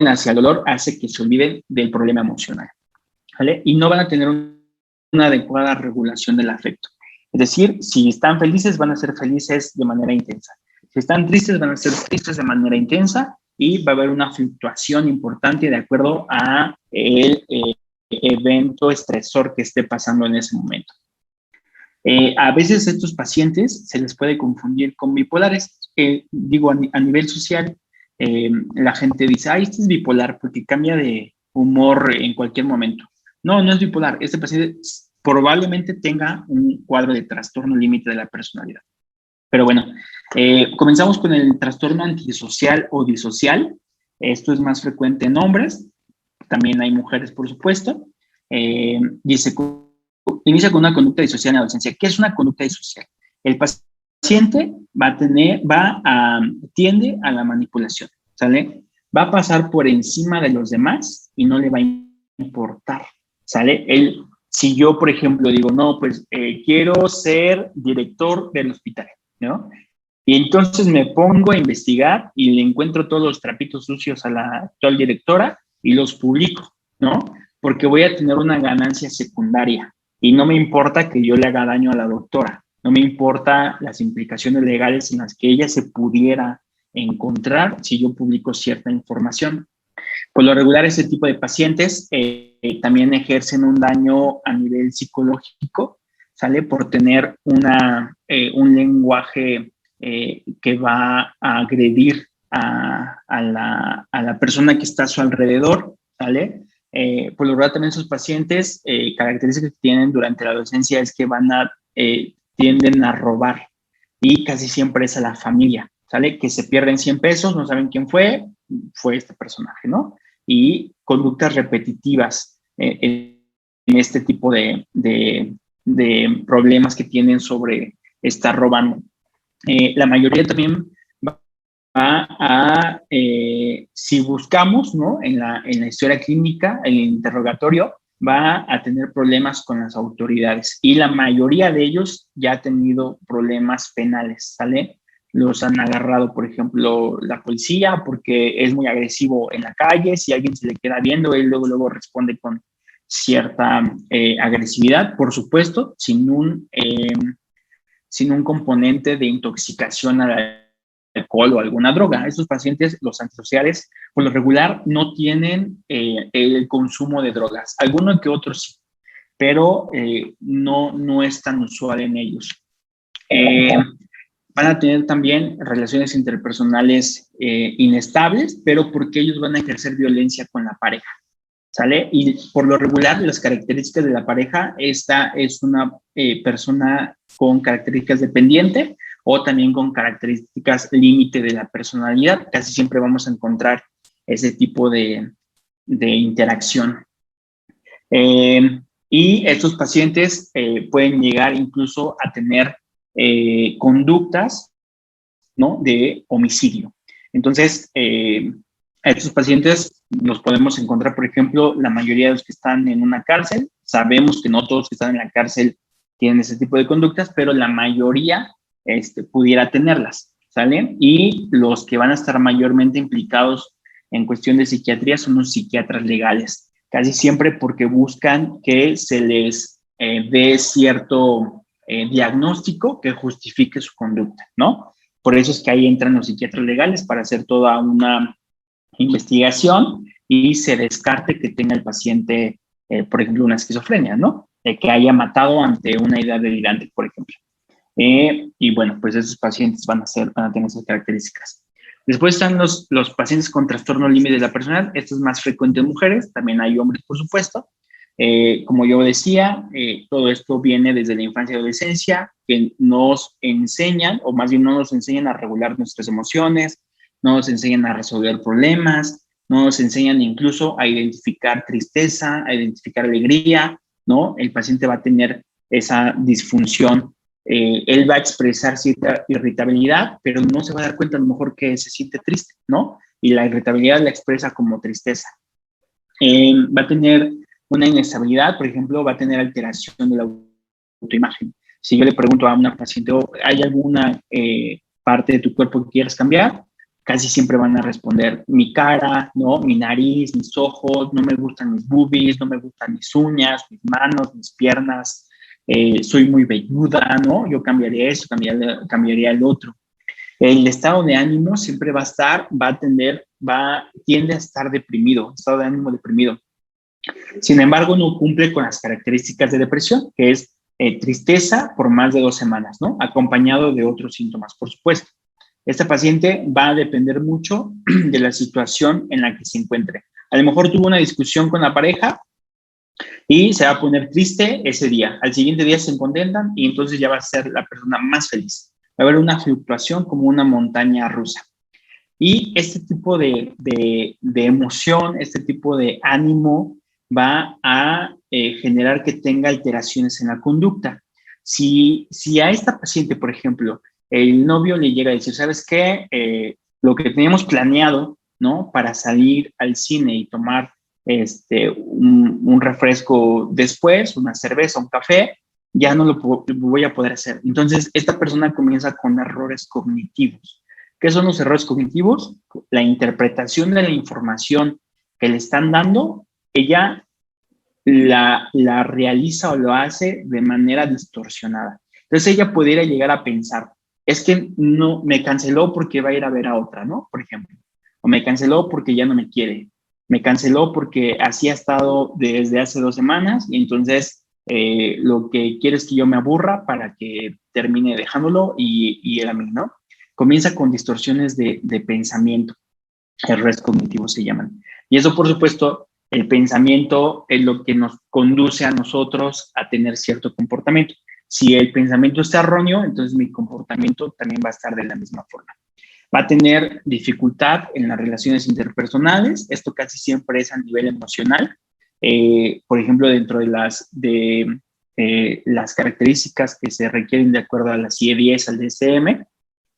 hacia el dolor hace que se olviden del problema emocional, ¿vale? Y no van a tener una adecuada regulación del afecto. Es decir, si están felices, van a ser felices de manera intensa. Si están tristes, van a ser tristes de manera intensa y va a haber una fluctuación importante de acuerdo a el evento estresor que esté pasando en ese momento. A veces a estos pacientes se les puede confundir con bipolares. Digo, a nivel social, la gente dice, ay, este es bipolar porque cambia de humor en cualquier momento. No, no es bipolar. Este paciente probablemente tenga un cuadro de trastorno límite de la personalidad. Pero bueno, comenzamos con el trastorno antisocial o disocial. Esto es más frecuente en hombres, también hay mujeres, por supuesto. Dice, inicia con una conducta disocial en la adolescencia. ¿Qué es una conducta disocial? El paciente tiende a la manipulación, ¿sale? Va a pasar por encima de los demás y no le va a importar, ¿sale? Él Si yo, por ejemplo, digo, no, pues quiero ser director del hospital, ¿no? Y entonces me pongo a investigar y le encuentro todos los trapitos sucios a la actual directora y los publico, ¿no? Porque voy a tener una ganancia secundaria y no me importa que yo le haga daño a la doctora, no me importa las implicaciones legales en las que ella se pudiera encontrar si yo publico cierta información. Por lo regular, ese tipo de pacientes también ejercen un daño a nivel psicológico, ¿sale? Por tener un lenguaje que va a agredir a la persona que está a su alrededor, ¿sale? Por lo regular, también esos pacientes, características que tienen durante la adolescencia es que tienden a robar y casi siempre es a la familia, ¿sale? Que se pierden 100 pesos, no saben quién fue este personaje, ¿no? Y conductas repetitivas en este tipo de problemas que tienen sobre estar robando. La mayoría también va si buscamos, ¿no? En la historia clínica, en el interrogatorio, va a tener problemas con las autoridades y la mayoría de ellos ya ha tenido problemas penales, ¿sale? Los han agarrado, por ejemplo, la policía porque es muy agresivo en la calle, si alguien se le queda viendo, él luego responde con cierta agresividad, por supuesto, sin un componente de intoxicación al alcohol o alguna droga. Estos pacientes, los antisociales, por lo regular no tienen el consumo de drogas. Algunos que otros sí, pero no es tan usual en ellos. Van a tener también relaciones interpersonales inestables, pero porque ellos van a ejercer violencia con la pareja, ¿sale? Y por lo regular, las características de la pareja, esta es una persona con características dependiente o también con características límite de la personalidad. Casi siempre vamos a encontrar ese tipo de interacción. Y estos pacientes pueden llegar incluso a tener conductas, ¿no? De homicidio. Entonces, a estos pacientes los podemos encontrar, por ejemplo, la mayoría de los que están en una cárcel. Sabemos que no todos los que están en la cárcel tienen ese tipo de conductas, pero la mayoría pudiera tenerlas, ¿sale? Y los que van a estar mayormente implicados en cuestión de psiquiatría son los psiquiatras legales, casi siempre porque buscan que se les dé cierto diagnóstico que justifique su conducta, ¿no? Por eso es que ahí entran los psiquiatras legales para hacer toda una investigación y se descarte que tenga el paciente, por ejemplo, una esquizofrenia, ¿no? De que haya matado ante una idea delirante, por ejemplo. Y bueno, pues esos pacientes van a tener esas características. Después están los pacientes con trastorno límite de la personalidad. Esto es más frecuente en mujeres, también hay hombres, por supuesto. Como yo decía, todo esto viene desde la infancia y adolescencia, que nos enseñan, o más bien no nos enseñan a regular nuestras emociones, no nos enseñan a resolver problemas, no nos enseñan incluso a identificar tristeza, a identificar alegría, ¿no? El paciente va a tener esa disfunción. Él va a expresar cierta irritabilidad, pero no se va a dar cuenta a lo mejor que se siente triste, ¿no? Y la irritabilidad la expresa como tristeza. Va a tener una inestabilidad, por ejemplo, va a tener alteración de la autoimagen. Si yo le pregunto a una paciente, ¿hay alguna parte de tu cuerpo que quieras cambiar? Casi siempre van a responder mi cara, ¿no? Mi nariz, mis ojos, no me gustan mis boobies, no me gustan mis uñas, mis manos, mis piernas, soy muy velluda, ¿no? Yo cambiaría eso, cambiaría el otro. El estado de ánimo siempre tiende a estar deprimido, estado de ánimo deprimido. Sin embargo, no cumple con las características de depresión, que es tristeza por más de 2 semanas, ¿no? Acompañado de otros síntomas, por supuesto. Esta paciente va a depender mucho de la situación en la que se encuentre. A lo mejor tuvo una discusión con la pareja y se va a poner triste ese día. Al siguiente día se contentan y entonces ya va a ser la persona más feliz. Va a haber una fluctuación como una montaña rusa. Y este tipo de emoción, este tipo de ánimo va a generar que tenga alteraciones en la conducta. Si a esta paciente, por ejemplo, el novio le llega a decir, ¿sabes qué? Lo que teníamos planeado, ¿no? Para salir al cine y tomar un refresco después, una cerveza, un café, ya no lo voy a poder hacer. Entonces, esta persona comienza con errores cognitivos. ¿Qué son los errores cognitivos? La interpretación de la información que le están dando, ella la realiza o lo hace de manera distorsionada. Entonces ella pudiera llegar a pensar, es que no me canceló porque va a ir a ver a otra, ¿no? Por ejemplo, o me canceló porque ya no me quiere, me canceló porque así ha estado desde hace 2 semanas y entonces lo que quiere es que yo me aburra para que termine dejándolo y él a mí, ¿no? Comienza con distorsiones de pensamiento, errores cognitivos se llaman. Y eso, por supuesto, el pensamiento es lo que nos conduce a nosotros a tener cierto comportamiento. Si el pensamiento está erróneo, entonces mi comportamiento también va a estar de la misma forma. Va a tener dificultad en las relaciones interpersonales. Esto casi siempre es a nivel emocional. Por ejemplo, dentro de las características que se requieren de acuerdo a la CIE-10, al DSM,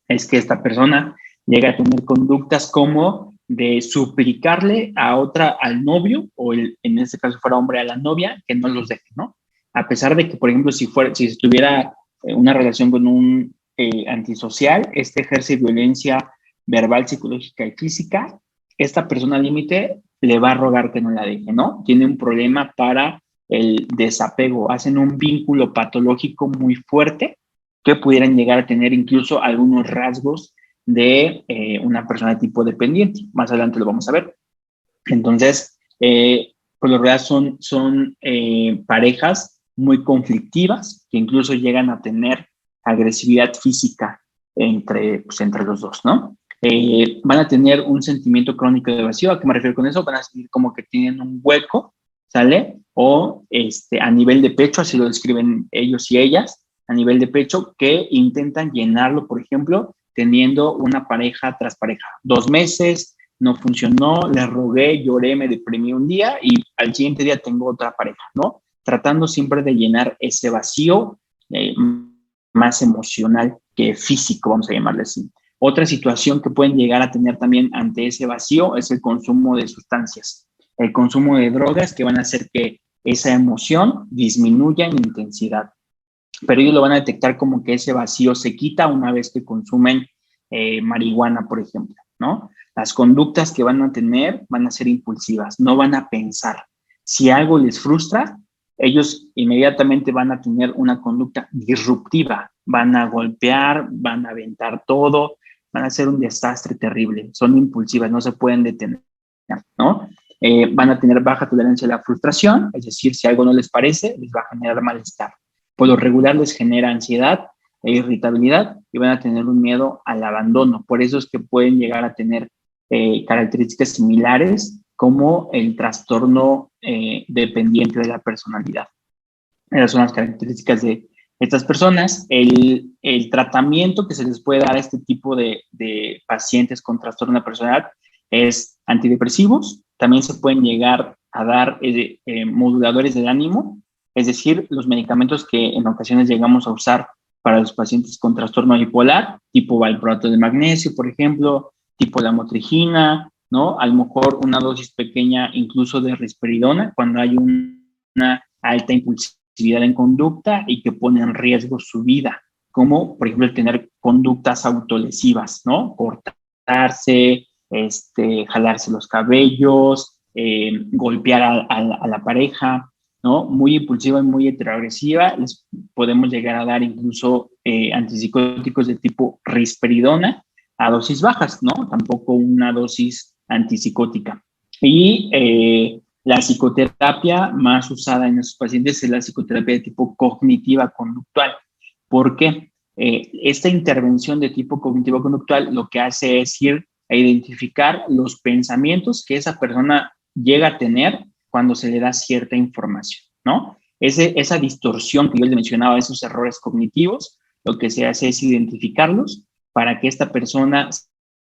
es que esta persona llega a tener conductas como de suplicarle a otra, al novio, o en este caso fuera hombre, a la novia, que no los deje, ¿no? A pesar de que, por ejemplo, si estuviera una relación con un antisocial, ejerce violencia verbal, psicológica y física, esta persona límite le va a rogar que no la deje, ¿no? Tiene un problema para el desapego, hacen un vínculo patológico muy fuerte que pudieran llegar a tener incluso algunos rasgos de una persona de tipo dependiente. Más adelante lo vamos a ver. Entonces, por lo general son parejas muy conflictivas que incluso llegan a tener agresividad física entre los dos, ¿no? Van a tener un sentimiento crónico de vacío. ¿A qué me refiero con eso? Van a sentir como que tienen un hueco, ¿sale? O a nivel de pecho, así lo describen ellos y ellas, a nivel de pecho, que intentan llenarlo, por ejemplo, teniendo una pareja tras pareja. 2 meses, no funcionó, le rogué, lloré, me deprimí un día y al siguiente día tengo otra pareja, ¿no? Tratando siempre de llenar ese vacío más emocional que físico, vamos a llamarle así. Otra situación que pueden llegar a tener también ante ese vacío es el consumo de sustancias, el consumo de drogas que van a hacer que esa emoción disminuya en intensidad. Pero ellos lo van a detectar como que ese vacío se quita una vez que consumen marihuana, por ejemplo, ¿no? Las conductas que van a tener van a ser impulsivas, no van a pensar. Si algo les frustra, ellos inmediatamente van a tener una conducta disruptiva, van a golpear, van a aventar todo, van a hacer un desastre terrible, son impulsivas, no se pueden detener, ¿no? Van a tener baja tolerancia a la frustración, es decir, si algo no les parece, les va a generar malestar. Por lo regular les genera ansiedad e irritabilidad y van a tener un miedo al abandono. Por eso es que pueden llegar a tener características similares como el trastorno dependiente de la personalidad. Esas son las características de estas personas. El tratamiento que se les puede dar a este tipo de pacientes con trastorno de personalidad es antidepresivos. También se pueden llegar a dar moduladores del ánimo, es decir, los medicamentos que en ocasiones llegamos a usar para los pacientes con trastorno bipolar, tipo valproato de magnesio, por ejemplo, tipo lamotrigina, ¿no? A lo mejor una dosis pequeña incluso de risperidona cuando hay una alta impulsividad en conducta y que pone en riesgo su vida, como por ejemplo el tener conductas autolesivas, ¿no? Cortarse, jalarse los cabellos, golpear a la pareja, ¿no? Muy impulsiva y muy heteroagresiva. Les podemos llegar a dar incluso antipsicóticos de tipo risperidona a dosis bajas, ¿no? Tampoco una dosis antipsicótica. Y la psicoterapia más usada en esos pacientes es la psicoterapia de tipo cognitiva conductual. ¿Por qué? Esta intervención de tipo cognitivo conductual lo que hace es ir a identificar los pensamientos que esa persona llega a tener cuando se le da cierta información, ¿no? Esa distorsión que yo les mencionaba, esos errores cognitivos, lo que se hace es identificarlos para que esta persona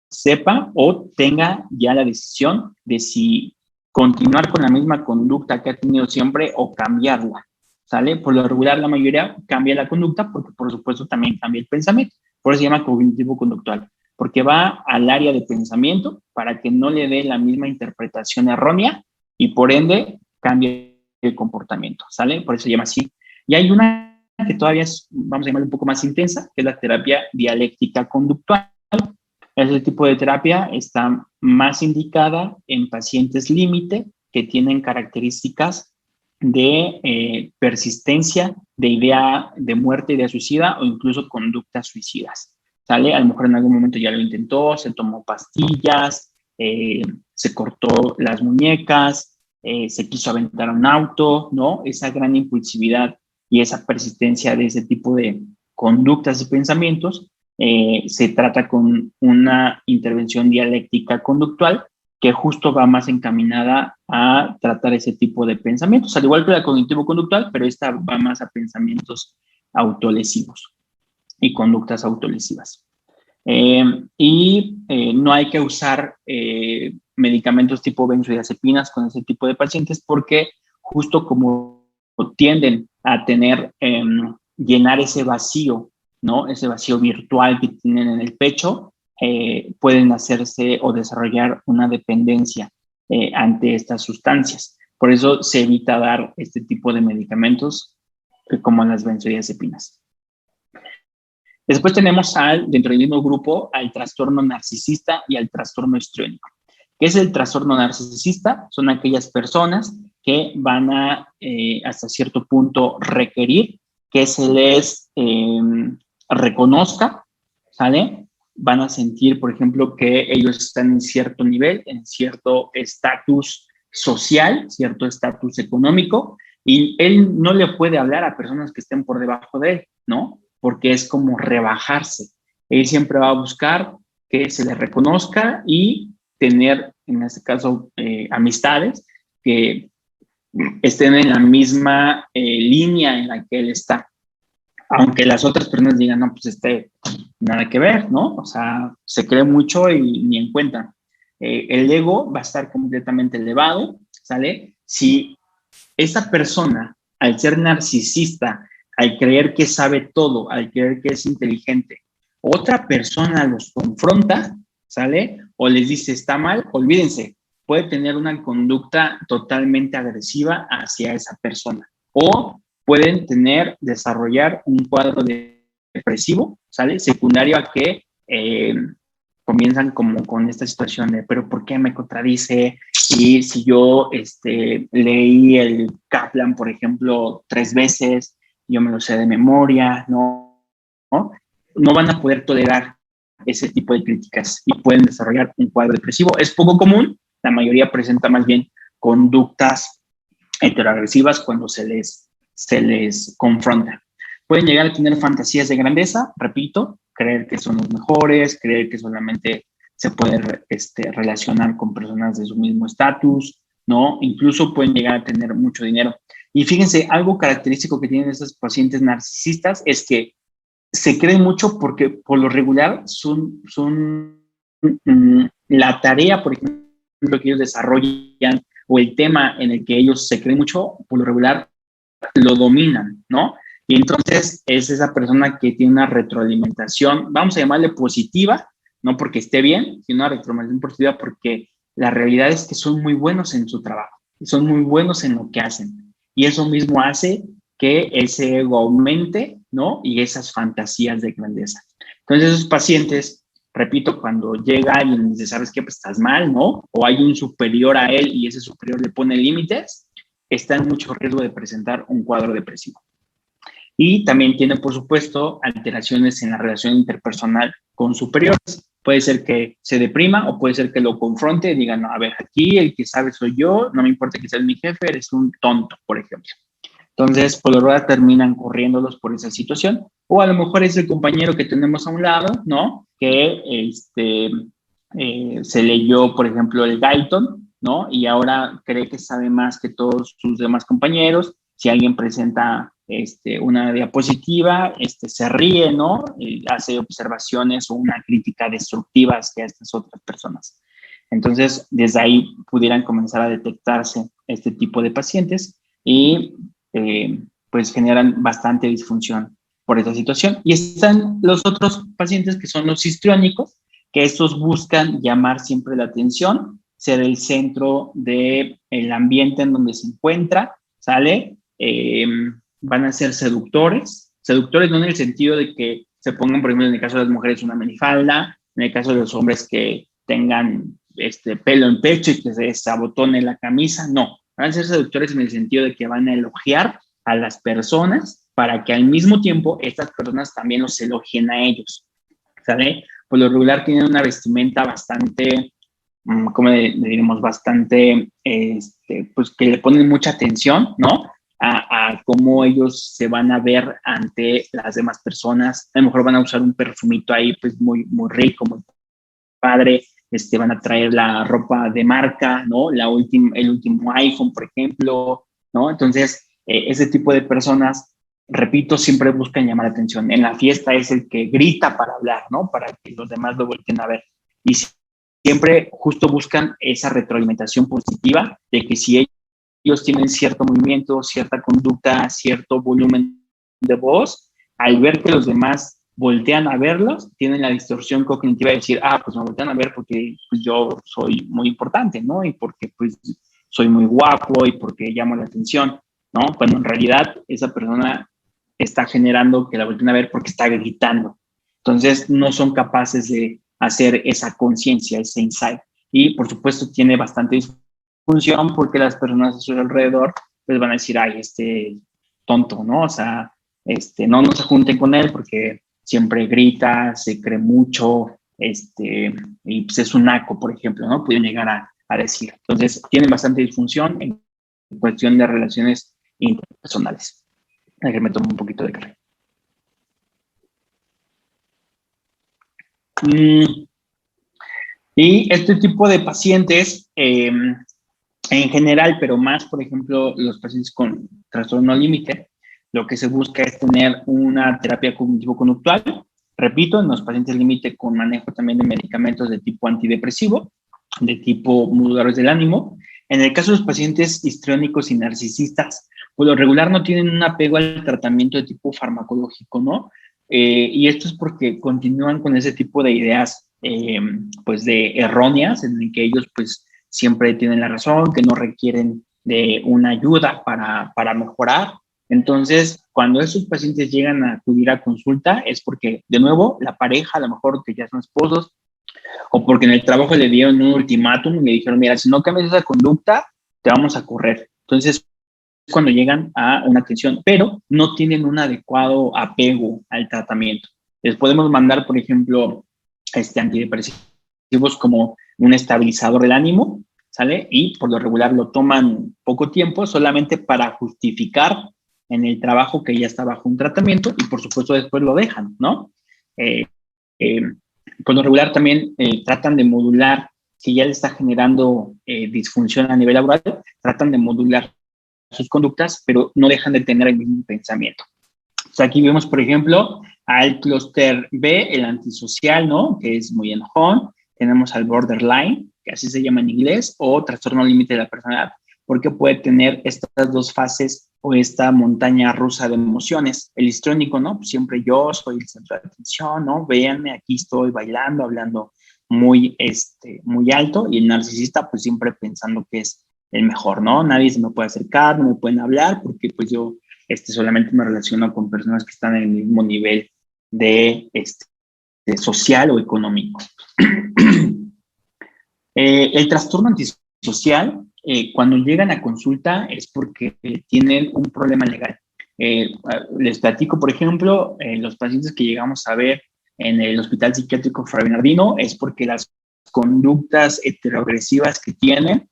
sepa o tenga ya la decisión de si continuar con la misma conducta que ha tenido siempre o cambiarla, ¿sale? Por lo regular, la mayoría cambia la conducta porque, por supuesto, también cambia el pensamiento. Por eso se llama cognitivo-conductual, porque va al área de pensamiento para que no le dé la misma interpretación errónea y por ende cambia el comportamiento, ¿sale? Por eso se llama así. Y hay una que todavía es, vamos a llamarla un poco más intensa, que es la terapia dialéctica conductual. Ese tipo de terapia está más indicada en pacientes límite que tienen características de persistencia de idea de muerte, idea suicida o incluso conductas suicidas. ¿Sale? A lo mejor en algún momento ya lo intentó, se tomó pastillas, se cortó las muñecas, se quiso aventar a un auto, ¿no? Esa gran impulsividad y esa persistencia de ese tipo de conductas y pensamientos se trata con una intervención dialéctica conductual que justo va más encaminada a tratar ese tipo de pensamientos, al igual que la cognitivo-conductual, pero esta va más a pensamientos autolesivos y conductas autolesivas. No hay que usar medicamentos tipo benzodiazepinas con ese tipo de pacientes porque justo como tienden a tener, llenar ese vacío, ¿no? Ese vacío virtual que tienen en el pecho, pueden hacerse o desarrollar una dependencia ante estas sustancias. Por eso se evita dar este tipo de medicamentos como las benzodiazepinas. Después tenemos dentro del mismo grupo al trastorno narcisista y al trastorno histriónico. ¿Qué es el trastorno narcisista? Son aquellas personas que van a, hasta cierto punto, requerir que se les reconozca, ¿sale? Van a sentir, por ejemplo, que ellos están en cierto nivel, en cierto estatus social, cierto estatus económico, y él no le puede hablar a personas que estén por debajo de él, ¿no? Porque es como rebajarse. Él siempre va a buscar que se le reconozca y tener, en este caso, amistades que estén en la misma línea en la que él está. Aunque las otras personas digan, no, pues nada que ver, ¿no? O sea, se cree mucho y ni en cuenta. El ego va a estar completamente elevado, ¿sale? Si esa persona, al ser narcisista, al creer que sabe todo, al creer que es inteligente, otra persona los confronta, ¿sale? O les dice está mal, olvídense, puede tener una conducta totalmente agresiva hacia esa persona. O pueden desarrollar un cuadro depresivo, ¿sale? Secundario a que comienzan como con esta situación de, pero ¿por qué me contradice? Y si yo leí el Kaplan, por ejemplo, 3 veces, yo me lo sé de memoria, no van a poder tolerar ese tipo de críticas y pueden desarrollar un cuadro depresivo. Es poco común, la mayoría presenta más bien conductas heteroagresivas cuando se les confronta. Pueden llegar a tener fantasías de grandeza, repito, creer que son los mejores, creer que solamente se puede relacionar con personas de su mismo estatus, ¿no? Incluso pueden llegar a tener mucho dinero. Y fíjense, algo característico que tienen estos pacientes narcisistas es que se creen mucho porque por lo regular la tarea, por ejemplo, que ellos desarrollan o el tema en el que ellos se creen mucho, por lo regular lo dominan, ¿no? Y entonces es esa persona que tiene una retroalimentación, vamos a llamarle positiva, no porque esté bien, sino una retroalimentación positiva porque la realidad es que son muy buenos en su trabajo, son muy buenos en lo que hacen. Y eso mismo hace que ese ego aumente, ¿no? Y esas fantasías de grandeza. Entonces esos pacientes, repito, cuando llega alguien y dice, ¿sabes qué? Pues estás mal, ¿no? O hay un superior a él y ese superior le pone límites, está en mucho riesgo de presentar un cuadro depresivo. Y también tiene, por supuesto, alteraciones en la relación interpersonal con superiores. Puede ser que se deprima o puede ser que lo confronte y diga, no, a ver, aquí el que sabe soy yo, no me importa que seas mi jefe, eres un tonto, por ejemplo. Entonces, por lo general terminan corriéndolos por esa situación. O a lo mejor es el compañero que tenemos a un lado, ¿no? Que se leyó, por ejemplo, el Galton, ¿no? Y ahora cree que sabe más que todos sus demás compañeros. Si alguien presenta una diapositiva, se ríe, ¿no? Y hace observaciones o una crítica destructiva hacia estas otras personas. Entonces, desde ahí pudieran comenzar a detectarse este tipo de pacientes y pues generan bastante disfunción por esta situación. Y están los otros pacientes que son los histriónicos, que estos buscan llamar siempre la atención, ser el centro del ambiente en donde se encuentra, ¿sale? Van a ser seductores no en el sentido de que se pongan, por ejemplo, en el caso de las mujeres, una minifalda, en el caso de los hombres que tengan pelo en pecho y que se abotone la camisa, no. Van a ser seductores en el sentido de que van a elogiar a las personas para que al mismo tiempo estas personas también los elogien a ellos, ¿sale? Por lo regular tienen una vestimenta bastante, ¿cómo le diríamos? Bastante, pues que le ponen mucha atención, ¿no? A cómo ellos se van a ver ante las demás personas. A lo mejor van a usar un perfumito ahí, pues muy, muy rico, muy padre. Van a traer la ropa de marca, ¿no? El último iPhone, por ejemplo, ¿no? Entonces, ese tipo de personas, repito, siempre buscan llamar la atención. En la fiesta es el que grita para hablar, ¿no? Para que los demás lo volteen a ver. Y siempre justo buscan esa retroalimentación positiva de que si ellos tienen cierto movimiento, cierta conducta, cierto volumen de voz, al ver que los demás voltean a verlos, tienen la distorsión cognitiva de decir, pues me voltean a ver porque pues, yo soy muy importante, ¿no? Y porque pues soy muy guapo y porque llamo la atención, ¿no? Cuando en realidad esa persona está generando que la volteen a ver porque está gritando. Entonces no son capaces de hacer esa conciencia, ese insight. Y por supuesto tiene bastante disfunción porque las personas a su alrededor les van a decir, ay, tonto, ¿no? O sea, no se junten con él porque siempre grita, se cree mucho, y pues es un naco, por ejemplo, ¿no? Pueden llegar a decir. Entonces, tienen bastante disfunción en cuestión de relaciones interpersonales. Me tomo un poquito de café. Y este tipo de pacientes, en general, pero más, por ejemplo, los pacientes con trastorno límite, lo que se busca es tener una terapia cognitivo-conductual, repito, en los pacientes límite con manejo también de medicamentos de tipo antidepresivo, de tipo moduladores del ánimo. En el caso de los pacientes histriónicos y narcisistas, por lo regular no tienen un apego al tratamiento de tipo farmacológico, ¿no? Y esto es porque continúan con ese tipo de ideas, pues, de erróneas, en el que ellos, pues, siempre tienen la razón, que no requieren de una ayuda para mejorar. Entonces, cuando esos pacientes llegan a acudir a consulta, es porque, de nuevo, la pareja, a lo mejor que ya son esposos, o porque en el trabajo le dieron un ultimátum y le dijeron, mira, si no cambias esa conducta, te vamos a correr. Entonces, cuando llegan a una atención, pero no tienen un adecuado apego al tratamiento. Les podemos mandar, por ejemplo, antidepresivos como un estabilizador del ánimo, ¿sale? Y por lo regular lo toman poco tiempo solamente para justificar en el trabajo que ya está bajo un tratamiento y por supuesto después lo dejan, ¿no? Eh, eh, por lo regular también tratan de modular, si ya le está generando disfunción a nivel laboral, tratan de modular sus conductas, pero no dejan de tener el mismo pensamiento. O sea, aquí vemos, por ejemplo, al clúster B, el antisocial, ¿no? Que es muy enojón. Tenemos al borderline, que así se llama en inglés, o trastorno límite de la personalidad, porque puede tener estas dos fases o esta montaña rusa de emociones. El histriónico, ¿no? Pues siempre yo soy el centro de atención, ¿no? Véanme, aquí estoy bailando, hablando muy, muy alto, y el narcisista, pues siempre pensando que es el mejor, ¿no? Nadie se me puede acercar, no me pueden hablar, porque pues yo solamente me relaciono con personas que están en el mismo nivel de, de social o económico. El trastorno antisocial, cuando llegan a consulta es porque tienen un problema legal. Les platico, por ejemplo, los pacientes que llegamos a ver en el Hospital Psiquiátrico Fray Bernardino es porque las conductas heteroagresivas que tienen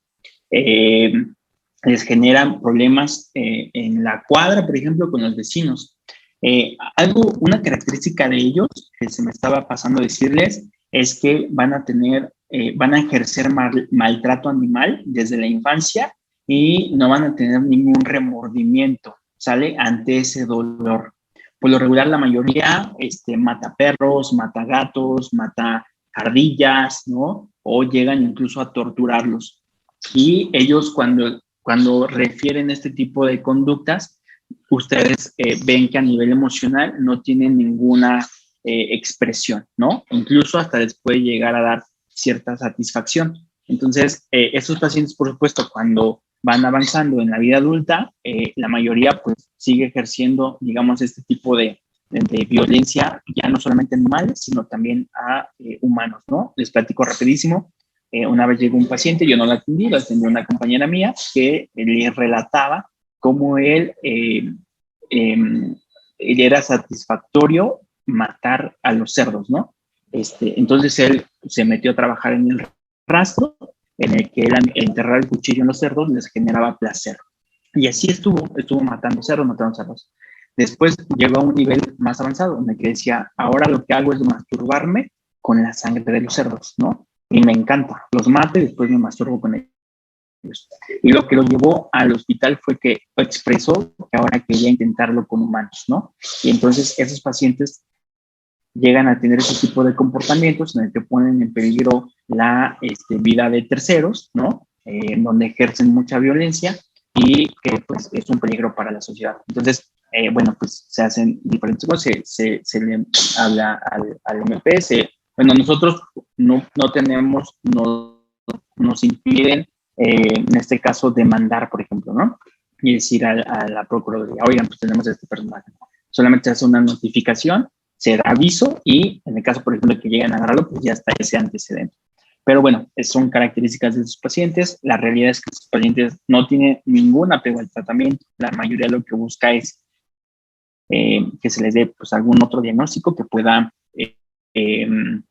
les generan problemas en la cuadra, por ejemplo, con los vecinos. Una característica de ellos que se me estaba pasando a decirles es que van a ejercer maltrato animal desde la infancia y no van a tener ningún remordimiento, ¿sale? Ante ese dolor. Por lo regular, la mayoría mata perros, mata gatos, mata ardillas, ¿no? O llegan incluso a torturarlos. Y ellos cuando refieren este tipo de conductas, ustedes ven que a nivel emocional no tienen ninguna expresión, ¿no? Incluso hasta les puede llegar a dar cierta satisfacción. Entonces, estos pacientes, por supuesto, cuando van avanzando en la vida adulta, la mayoría pues sigue ejerciendo, digamos, este tipo de violencia, ya no solamente a animales, sino también a humanos, ¿no? Les platico rapidísimo. Una vez llegó un paciente, yo no lo atendí, lo atendió una compañera mía que le relataba cómo él era satisfactorio matar a los cerdos, ¿no? Entonces él se metió a trabajar en el rastro, en el que él enterrar el cuchillo en los cerdos les generaba placer. Y así estuvo matando cerdos. Después llegó a un nivel más avanzado, en el que decía, ahora lo que hago es masturbarme con la sangre de los cerdos, ¿no? Y me encanta, los mato y después me masturbo con ellos. Y lo que lo llevó al hospital fue que expresó que ahora quería intentarlo con humanos, ¿no? Y entonces esos pacientes llegan a tener ese tipo de comportamientos en el que ponen en peligro la vida de terceros, ¿no? Donde ejercen mucha violencia y que pues es un peligro para la sociedad. Entonces, bueno, pues se hacen diferentes cosas, se le habla al MP, bueno, nosotros no tenemos, nos impiden, en este caso, demandar, por ejemplo, ¿no? Y decir a la Procuraduría, oigan, pues tenemos este personaje. Solamente se hace una notificación, se da aviso y en el caso, por ejemplo, de que lleguen a agarrarlo, pues ya está ese antecedente. Pero bueno, son características de sus pacientes. La realidad es que sus pacientes no tienen ningún apego al tratamiento. La mayoría lo que busca es que se les dé pues, algún otro diagnóstico que pueda eh,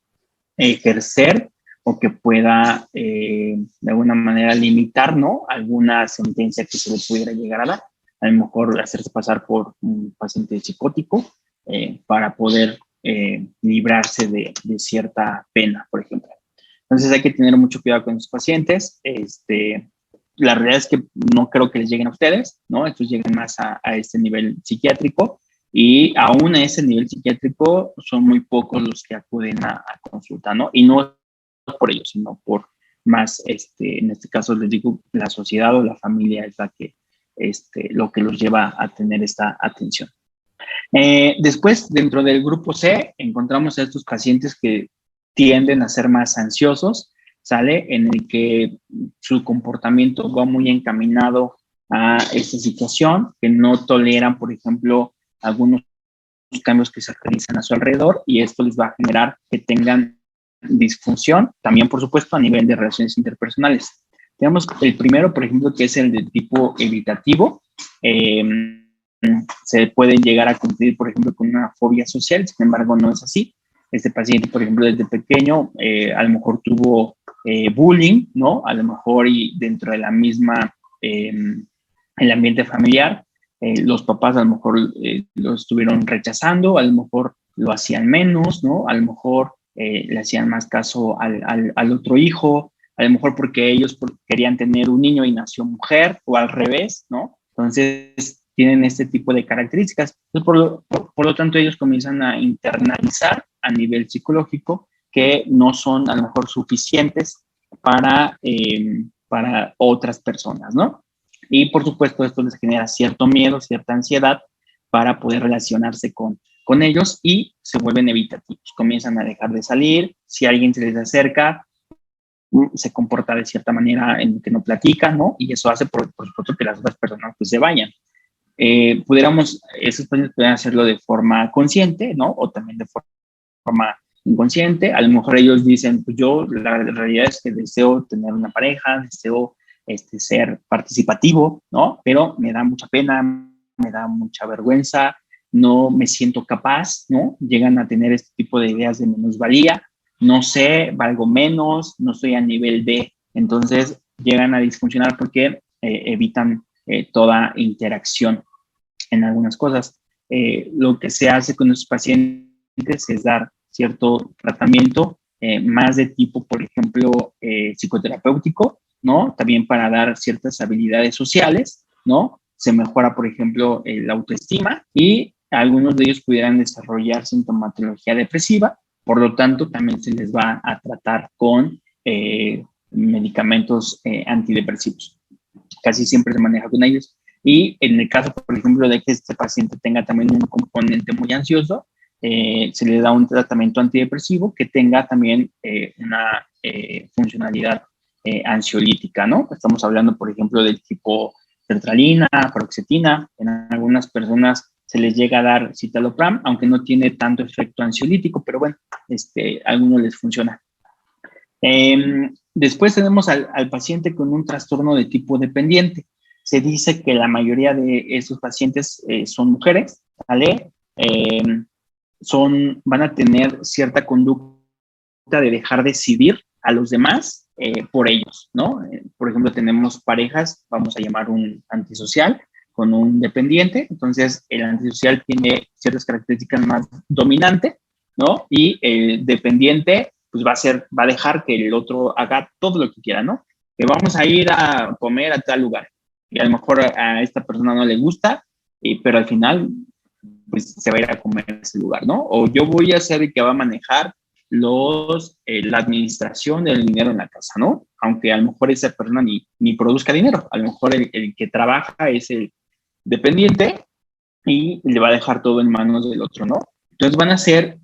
ejercer o que pueda de alguna manera limitar, ¿no? Alguna sentencia que se le pudiera llegar a dar. A lo mejor hacerse pasar por un paciente psicótico para poder librarse de cierta pena, por ejemplo. Entonces hay que tener mucho cuidado con los pacientes. La realidad es que no creo que les lleguen a ustedes, ¿no? Estos llegan más a este nivel psiquiátrico y aún a ese nivel psiquiátrico son muy pocos los que acuden a consulta, ¿no? Y no por ellos, sino por más, en este caso les digo, la sociedad o la familia es la que, lo que los lleva a tener esta atención. Después, dentro del grupo C, encontramos a estos pacientes que tienden a ser más ansiosos, ¿sale? En el que su comportamiento va muy encaminado a esta situación, que no toleran, por ejemplo, algunos cambios que se realizan a su alrededor y esto les va a generar que tengan disfunción, también, por supuesto, a nivel de relaciones interpersonales. Tenemos el primero, por ejemplo, que es el de tipo evitativo. Se pueden llegar a cumplir, por ejemplo, con una fobia social, sin embargo, no es así. Este paciente, por ejemplo, desde pequeño, a lo mejor tuvo bullying, ¿no? A lo mejor y dentro de la misma, el ambiente familiar, los papás a lo mejor lo estuvieron rechazando, a lo mejor lo hacían menos, ¿no? A lo mejor le hacían más caso al otro hijo, a lo mejor porque ellos querían tener un niño y nació mujer, o al revés, ¿no? Entonces, tienen este tipo de características. Entonces, por lo tanto, ellos comienzan a internalizar a nivel psicológico que no son a lo mejor suficientes para otras personas, ¿no? Y por supuesto, esto les genera cierto miedo, cierta ansiedad para poder relacionarse con ellos y se vuelven evitativos. Comienzan a dejar de salir. Si alguien se les acerca, se comporta de cierta manera en que no platican, ¿no? Y eso hace, por supuesto, que las otras personas pues se vayan. Esos pacientes pueden hacerlo de forma consciente, ¿no? O también de forma inconsciente. A lo mejor ellos dicen, pues yo la realidad es que deseo tener una pareja, deseo ser participativo, ¿no? Pero me da mucha pena, me da mucha vergüenza, no me siento capaz, ¿no? Llegan a tener este tipo de ideas de minusvalía, no sé, valgo menos, no estoy a nivel B. Entonces llegan a disfuncionar porque evitan toda interacción en algunas cosas. Lo que se hace con los pacientes es dar cierto tratamiento más de tipo, por ejemplo, psicoterapéutico, ¿no? También para dar ciertas habilidades sociales, ¿no? Se mejora, por ejemplo, la autoestima y algunos de ellos pudieran desarrollar sintomatología depresiva, por lo tanto, también se les va a tratar con medicamentos antidepresivos. Casi siempre se maneja con ellos. Y en el caso, por ejemplo, de que este paciente tenga también un componente muy ansioso, se le da un tratamiento antidepresivo que tenga también una funcionalidad ansiolítica, ¿no? Estamos hablando, por ejemplo, del tipo sertralina, paroxetina. En algunas personas se les llega a dar citalopram, aunque no tiene tanto efecto ansiolítico, pero bueno, a algunos les funciona. Después tenemos al paciente con un trastorno de tipo dependiente. Se dice que la mayoría de esos pacientes son mujeres, ¿vale? Van a tener cierta conducta de dejar decidir a los demás por ellos, ¿no? Por ejemplo, tenemos parejas, vamos a llamar un antisocial con un dependiente, entonces el antisocial tiene ciertas características más dominantes, ¿no? Y el dependiente, pues va a dejar que el otro haga todo lo que quiera, ¿no? Que vamos a ir a comer a tal lugar, y a lo mejor a esta persona no le gusta, pero al final, pues se va a ir a comer a ese lugar, ¿no? O yo voy a ser el que va a manejar la administración del dinero en la casa, ¿no? Aunque a lo mejor esa persona ni produzca dinero, a lo mejor el que trabaja es el dependiente y le va a dejar todo en manos del otro, ¿no? Entonces van a ser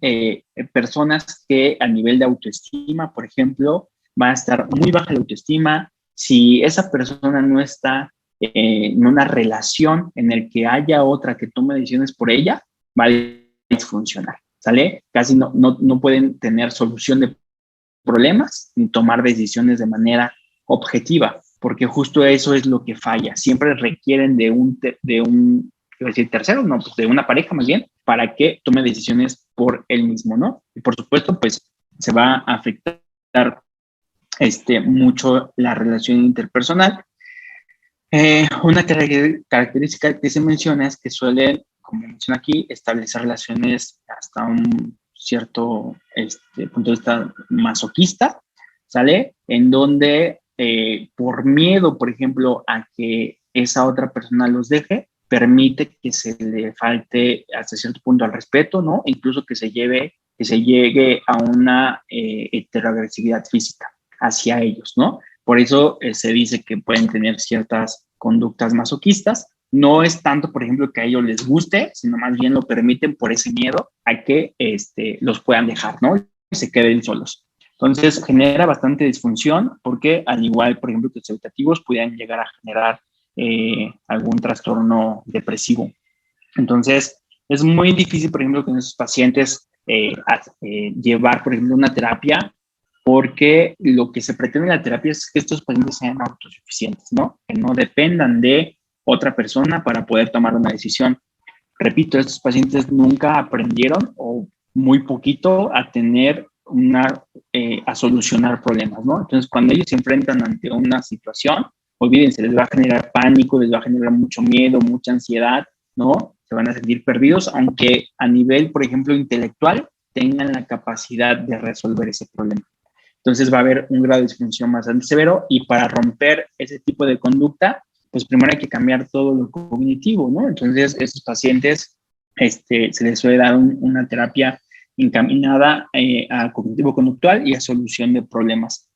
personas que a nivel de autoestima, por ejemplo, va a estar muy baja la autoestima. Si esa persona no está en una relación en el que haya otra que tome decisiones por ella, va a disfuncionar, ¿sale? Casi no pueden tener solución de problemas ni tomar decisiones de manera objetiva, porque justo eso es lo que falla. Siempre requieren de un quiero decir tercero, no, pues de una pareja más bien, para que tome decisiones por él mismo, ¿no? Y por supuesto, pues se va a afectar mucho la relación interpersonal. Una característica que se menciona es que suelen, como menciona aquí, establecer relaciones hasta un cierto punto de vista masoquista, ¿sale? En donde por miedo, por ejemplo, a que esa otra persona los deje, permite que se le falte hasta cierto punto al respeto, ¿no? Incluso que se llegue a una heteroagresividad física hacia ellos, ¿no? Por eso se dice que pueden tener ciertas conductas masoquistas. No es tanto, por ejemplo, que a ellos les guste, sino más bien lo permiten por ese miedo a que los puedan dejar, ¿no? Y se queden solos. Entonces, genera bastante disfunción porque, al igual, por ejemplo, que los evitativos pudieran llegar a generar algún trastorno depresivo. Entonces, es muy difícil, por ejemplo, con esos pacientes llevar, por ejemplo, una terapia, porque lo que se pretende en la terapia es que estos pacientes sean autosuficientes, ¿no? Que no dependan de otra persona para poder tomar una decisión. Repito, estos pacientes nunca aprendieron o muy poquito a a solucionar problemas, ¿no? Entonces, cuando ellos se enfrentan ante una situación, olvídense, les va a generar pánico, les va a generar mucho miedo, mucha ansiedad, ¿no? Se van a sentir perdidos, aunque a nivel, por ejemplo, intelectual, tengan la capacidad de resolver ese problema. Entonces va a haber un grado de disfunción bastante severo y para romper ese tipo de conducta, pues primero hay que cambiar todo lo cognitivo, ¿no? Entonces, estos pacientes se les suele dar una terapia encaminada a cognitivo-conductual y a solución de problemas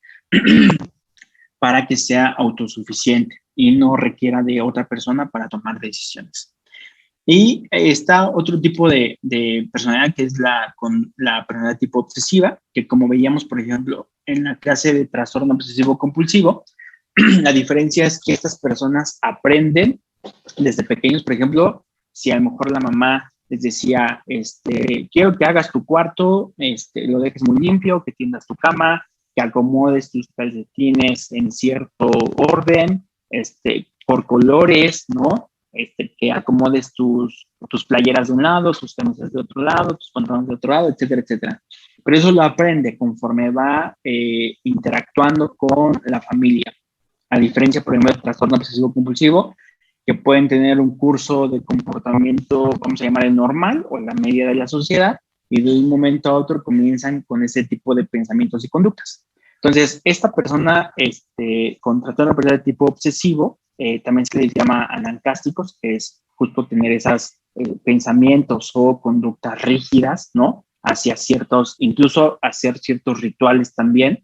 para que sea autosuficiente y no requiera de otra persona para tomar decisiones. Y está otro tipo de personalidad que es la personalidad tipo obsesiva, que como veíamos, por ejemplo, en la clase de trastorno obsesivo compulsivo, la diferencia es que estas personas aprenden desde pequeños, por ejemplo, si a lo mejor la mamá les decía, quiero que hagas tu cuarto, lo dejes muy limpio, que tiendas tu cama, que acomodes tus calcetines en cierto orden, por colores, ¿no? Que acomodes tus playeras de un lado, tus camisas de otro lado, tus pantalones de otro lado, etcétera, etcétera. Pero eso lo aprende conforme va interactuando con la familia. A diferencia, por ejemplo, del trastorno obsesivo compulsivo, que pueden tener un curso de comportamiento, vamos a llamar el normal o la media de la sociedad, y de un momento a otro comienzan con ese tipo de pensamientos y conductas. Entonces, esta persona con trastorno de tipo obsesivo, también se les llama anancásticos, que es justo tener esos pensamientos o conductas rígidas, ¿no? Hacia incluso hacer ciertos rituales también.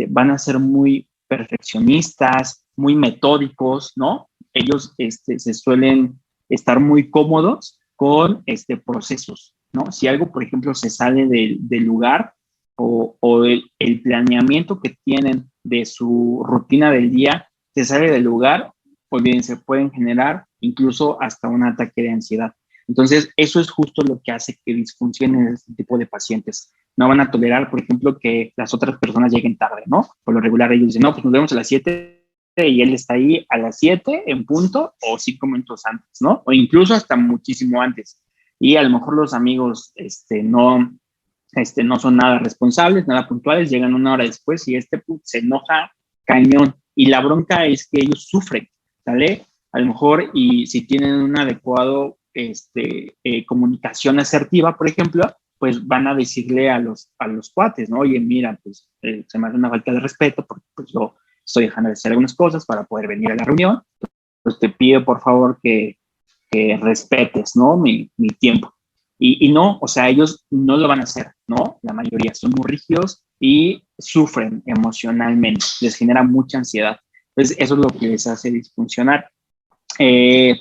Van a ser muy perfeccionistas, muy metódicos, ¿no? Ellos se suelen estar muy cómodos con procesos, ¿no? Si algo, por ejemplo, se sale del lugar, o el planeamiento que tienen de su rutina del día se sale del lugar, pues bien, se pueden generar incluso hasta un ataque de ansiedad. Entonces, eso es justo lo que hace que disfuncionen este tipo de pacientes. No van a tolerar, por ejemplo, que las otras personas lleguen tarde, ¿no? Por lo regular ellos dicen, no, pues nos vemos a las 7 y él está ahí a las 7 en punto o 5 minutos antes, ¿no? O incluso hasta muchísimo antes. Y a lo mejor los amigos no son nada responsables, nada puntuales, llegan una hora después y se enoja cañón. Y la bronca es que ellos sufren, ¿sale? A lo mejor, y si tienen un adecuado comunicación asertiva, por ejemplo, pues van a decirle a los cuates, ¿no? Oye, mira, pues se me hace una falta de respeto porque pues yo estoy dejando de hacer algunas cosas para poder venir a la reunión, pues te pido por favor que respetes, ¿no? Mi tiempo. Y no, o sea, ellos no lo van a hacer, ¿no? La mayoría son muy rígidos y sufren emocionalmente, les genera mucha ansiedad. Entonces, eso es lo que les hace disfuncionar. Eh,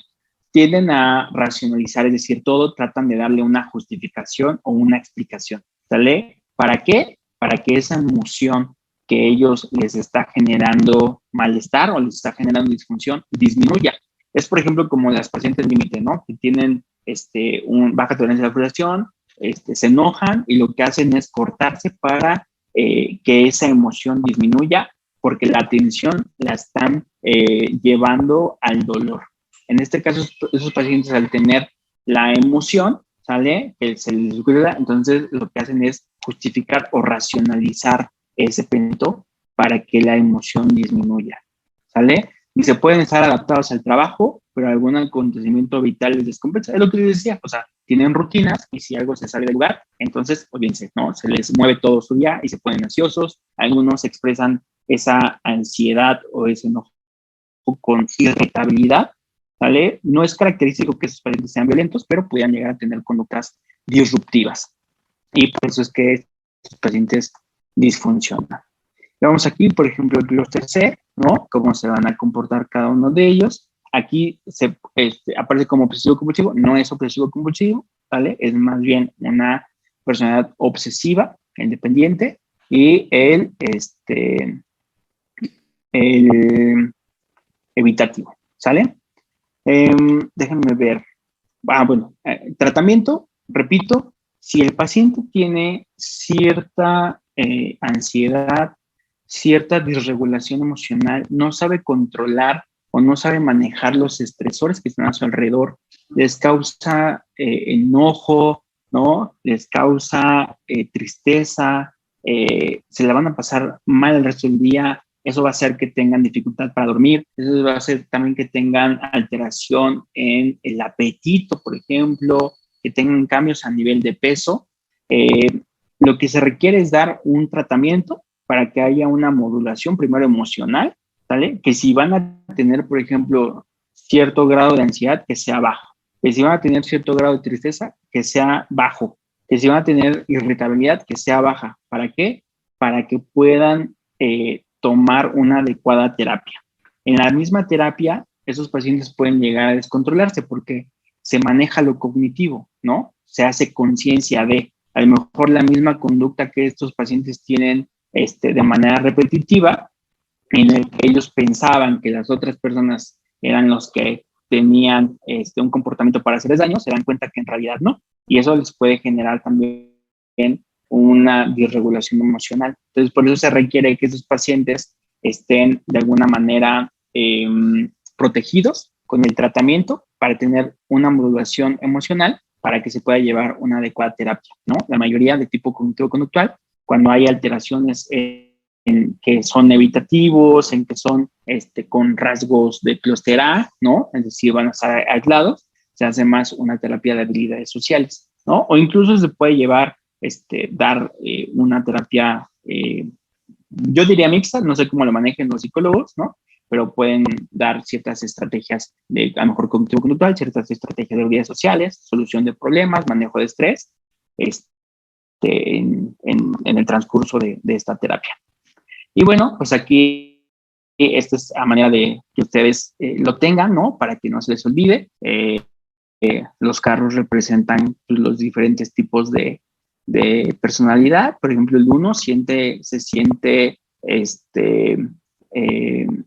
Tienden a racionalizar, es decir, todo tratan de darle una justificación o una explicación, ¿sale? ¿Para qué? Para que esa emoción que ellos les está generando malestar o les está generando disfunción disminuya. Es, por ejemplo, como las pacientes límite, ¿no? Que tienen baja tolerancia a la frustración, se enojan y lo que hacen es cortarse para que esa emoción disminuya porque la atención la están llevando al dolor. En este caso, esos pacientes al tener la emoción, ¿sale? Que se les ocurre, entonces lo que hacen es justificar o racionalizar ese evento para que la emoción disminuya, ¿sale? Y se pueden estar adaptados al trabajo, pero algún acontecimiento vital les descompensa. Es lo que les decía, o sea, tienen rutinas y si algo se sale del lugar, entonces, olvídense, ¿no? Se les mueve todo su día y se ponen ansiosos. Algunos expresan esa ansiedad o ese enojo con irritabilidad, ¿vale? No es característico que esos pacientes sean violentos, pero podrían llegar a tener conductas disruptivas. Y por eso es que estos pacientes disfuncionan. Vemos aquí, por ejemplo, el clúster C, ¿no? Cómo se van a comportar cada uno de ellos. Aquí aparece como obsesivo compulsivo, no es obsesivo compulsivo, ¿vale? Es más bien una personalidad obsesiva, independiente, y el evitativo, ¿sale? Déjenme ver. Bueno, tratamiento, repito, si el paciente tiene cierta ansiedad, cierta disregulación emocional, no sabe controlar o no sabe manejar los estresores que están a su alrededor, les causa enojo, ¿no? Les causa tristeza, se la van a pasar mal el resto del día, eso va a hacer que tengan dificultad para dormir, eso va a hacer también que tengan alteración en el apetito, por ejemplo, que tengan cambios a nivel de peso. Lo que se requiere es dar un tratamiento para que haya una modulación primero emocional, ¿vale? Que si van a tener, por ejemplo, cierto grado de ansiedad, que sea bajo. Que si van a tener cierto grado de tristeza, que sea bajo. Que si van a tener irritabilidad, que sea baja. ¿Para qué? Para que puedan tomar una adecuada terapia. En la misma terapia, esos pacientes pueden llegar a descontrolarse porque se maneja lo cognitivo, ¿no? Se hace conciencia de, a lo mejor la misma conducta que estos pacientes tienen de manera repetitiva, en el que ellos pensaban que las otras personas eran los que tenían un comportamiento para hacerles daño, se dan cuenta que en realidad no. Y eso les puede generar también una disregulación emocional. Entonces, por eso se requiere que esos pacientes estén de alguna manera protegidos con el tratamiento para tener una modulación emocional para que se pueda llevar una adecuada terapia, ¿no? La mayoría de tipo cognitivo-conductual, cuando hay alteraciones en que son evitativos, en que son con rasgos de clúster A, ¿no? Es decir, van a estar aislados, se hace más una terapia de habilidades sociales, ¿no? O incluso se puede llevar, dar una terapia, yo diría mixta, no sé cómo lo manejen los psicólogos, ¿no? Pero pueden dar ciertas estrategias de, a lo mejor, cognitivo-conductual, ciertas estrategias de habilidades sociales, solución de problemas, manejo de estrés, en el transcurso de esta terapia. Y bueno, pues aquí esta es a manera de que ustedes lo tengan, ¿no? Para que no se les olvide. Los carros representan pues, los diferentes tipos de de personalidad. Por ejemplo, el 1 se siente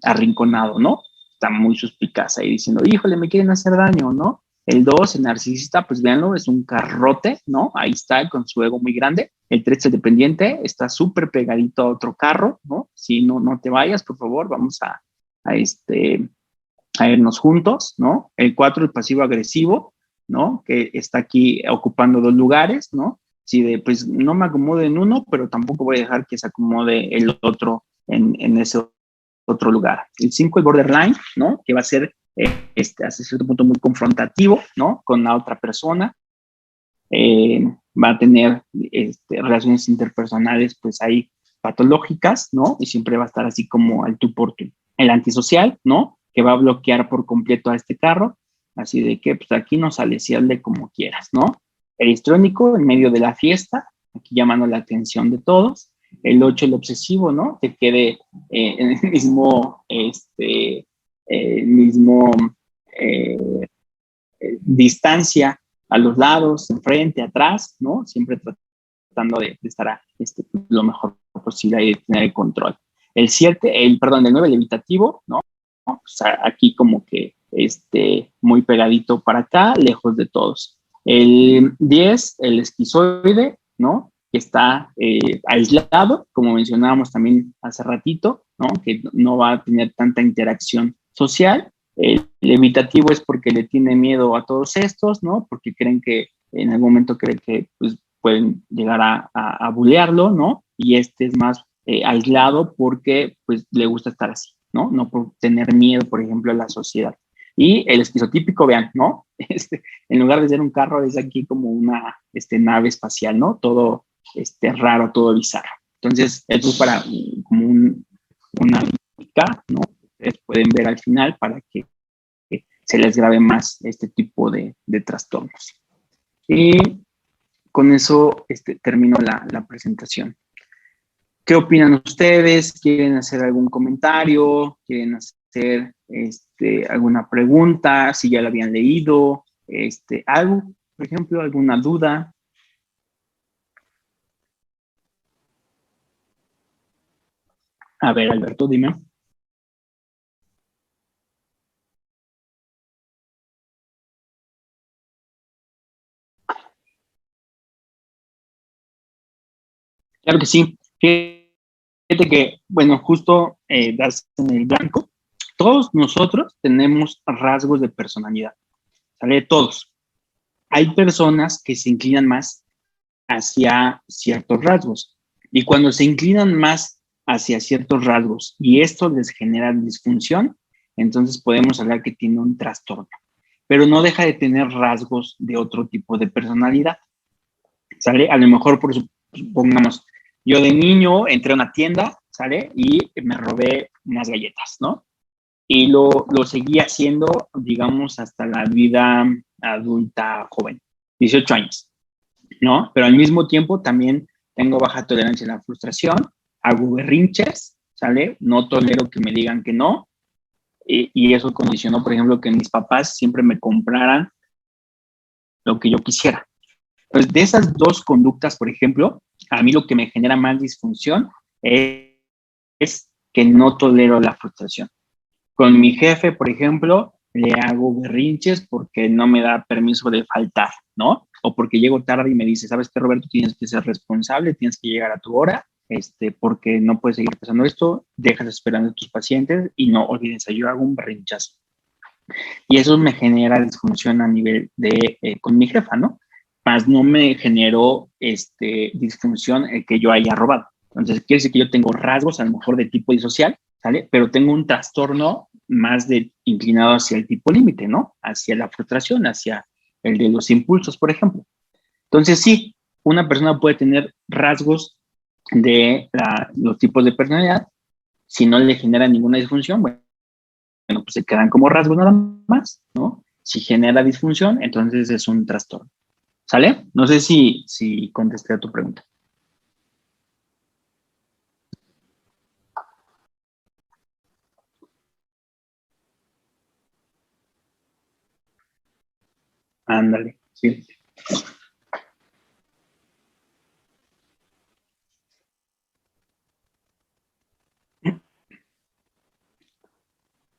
arrinconado, ¿no? Está muy suspicaz ahí diciendo, híjole, me quieren hacer daño, ¿no? El 2, el narcisista, pues véanlo, es un carrote, ¿no? Ahí está con su ego muy grande. El 3, el dependiente, está súper pegadito a otro carro, ¿no? Si no, no te vayas, por favor, vamos a, a irnos juntos, ¿no? El 4, el pasivo agresivo, ¿no? Que está aquí ocupando dos lugares, ¿no? Si de, pues no me acomodo en uno, pero tampoco voy a dejar que se acomode el otro en ese otro lugar. El 5, el borderline, ¿no? Que va a ser hasta cierto punto muy confrontativo, ¿no? Con la otra persona. Va a tener relaciones interpersonales, pues ahí patológicas, ¿no? Y siempre va a estar así como al tú por tú. El antisocial, ¿no? Que va a bloquear por completo a este carro, así de que pues aquí no sale, si hazle como quieras, ¿no? El histrónico en medio de la fiesta, aquí llamando la atención de todos. El 8, el obsesivo, ¿no? Que quede en el mismo, mismo distancia a los lados, enfrente, atrás, ¿no? Siempre tratando de estar lo mejor posible y de tener el control. El 7, el 9, el evitativo, ¿no? O sea, aquí como que muy pegadito para acá, lejos de todos. El 10, el esquizoide, ¿no? Que está aislado, como mencionábamos también hace ratito, ¿no? Que no va a tener tanta interacción social. El evitativo es porque le tiene miedo a todos estos, ¿no? Porque creen que en algún momento creen que pues, pueden llegar a bulearlo, ¿no? Y este es más aislado porque pues le gusta estar así, ¿no? No por tener miedo, por ejemplo, a la sociedad. Y el esquizotípico, vean, ¿no? En lugar de ser un carro, es aquí como una nave espacial, ¿no? Todo raro, todo bizarro. Entonces, esto es para como una dinámica, ¿no? Ustedes pueden ver al final para que se les grabe más este tipo de trastornos. Y con eso termino la presentación. ¿Qué opinan ustedes? ¿Quieren hacer algún comentario? ¿Quieren hacer alguna pregunta? Si ya la habían leído, algo, por ejemplo, alguna duda. A ver, Alberto, dime. Claro que sí. Fíjate que, bueno, justo das en el blanco. Todos nosotros tenemos rasgos de personalidad, ¿sale? Todos. Hay personas que se inclinan más hacia ciertos rasgos. Y cuando se inclinan más hacia ciertos rasgos y esto les genera disfunción, entonces podemos hablar que tiene un trastorno. Pero no deja de tener rasgos de otro tipo de personalidad. ¿Sale? A lo mejor, supongamos, yo de niño entré a una tienda, ¿sale? Y me robé unas galletas, ¿no? Y lo seguí haciendo, digamos, hasta la vida adulta joven, 18 años. ¿No? Pero al mismo tiempo también tengo baja tolerancia a la frustración, hago berrinches, ¿sale? No tolero que me digan que no, y eso condicionó, por ejemplo, que mis papás siempre me compraran lo que yo quisiera. Entonces, de esas dos conductas, por ejemplo, a mí lo que me genera más disfunción es que no tolero la frustración. Con mi jefe, por ejemplo, le hago berrinches porque no me da permiso de faltar, ¿no? O porque llego tarde y me dice, ¿sabes qué, Roberto? Tienes que ser responsable, tienes que llegar a tu hora, porque no puedes seguir pasando esto, dejas esperando a tus pacientes y no olvides, yo hago un berrinchazo. Y eso me genera disfunción a nivel de, con mi jefa, ¿no? Más no me generó disfunción el que yo haya robado. Entonces, quiere decir que yo tengo rasgos a lo mejor de tipo disocial, ¿sale? Pero tengo un trastorno más inclinado hacia el tipo límite, ¿no? Hacia la frustración, hacia el de los impulsos, por ejemplo. Entonces, sí, una persona puede tener rasgos de los tipos de personalidad, si no le genera ninguna disfunción, bueno, pues se quedan como rasgos nada más, ¿no? Si genera disfunción, entonces es un trastorno. ¿Sale? No sé si contesté a tu pregunta. Ándale, sí.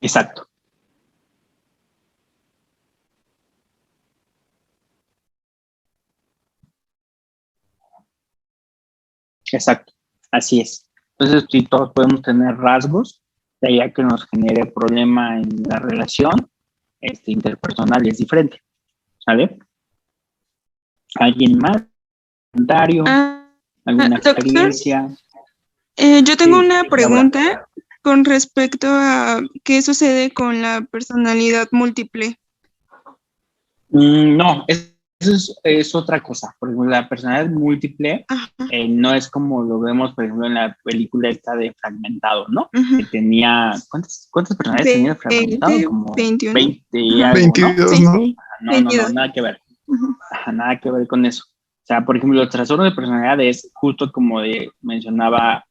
Exacto, exacto, así es. Entonces, sí, todos podemos tener rasgos, de ahí a que nos genere problema en la relación interpersonal y es diferente, ¿sale? ¿Alguien más? ¿Comentario? Ah, ¿Alguna doctor, experiencia? yo tengo Sí, una Laura. pregunta con respecto a qué sucede con la personalidad múltiple. No, eso es otra cosa. Por ejemplo, la personalidad múltiple Ajá, no es como lo vemos, por ejemplo, en la película esta de Fragmentado, ¿no? ajá. Que tenía, ¿cuántas personalidades tenía Fragmentado? 20, Como 21. 20 y Ajá, algo, ¿no? 22, sí, ¿no? No, 22. nada que ver. Ajá. Ajá, nada que ver con eso. O sea, por ejemplo, los trastornos de personalidad es justo como mencionaba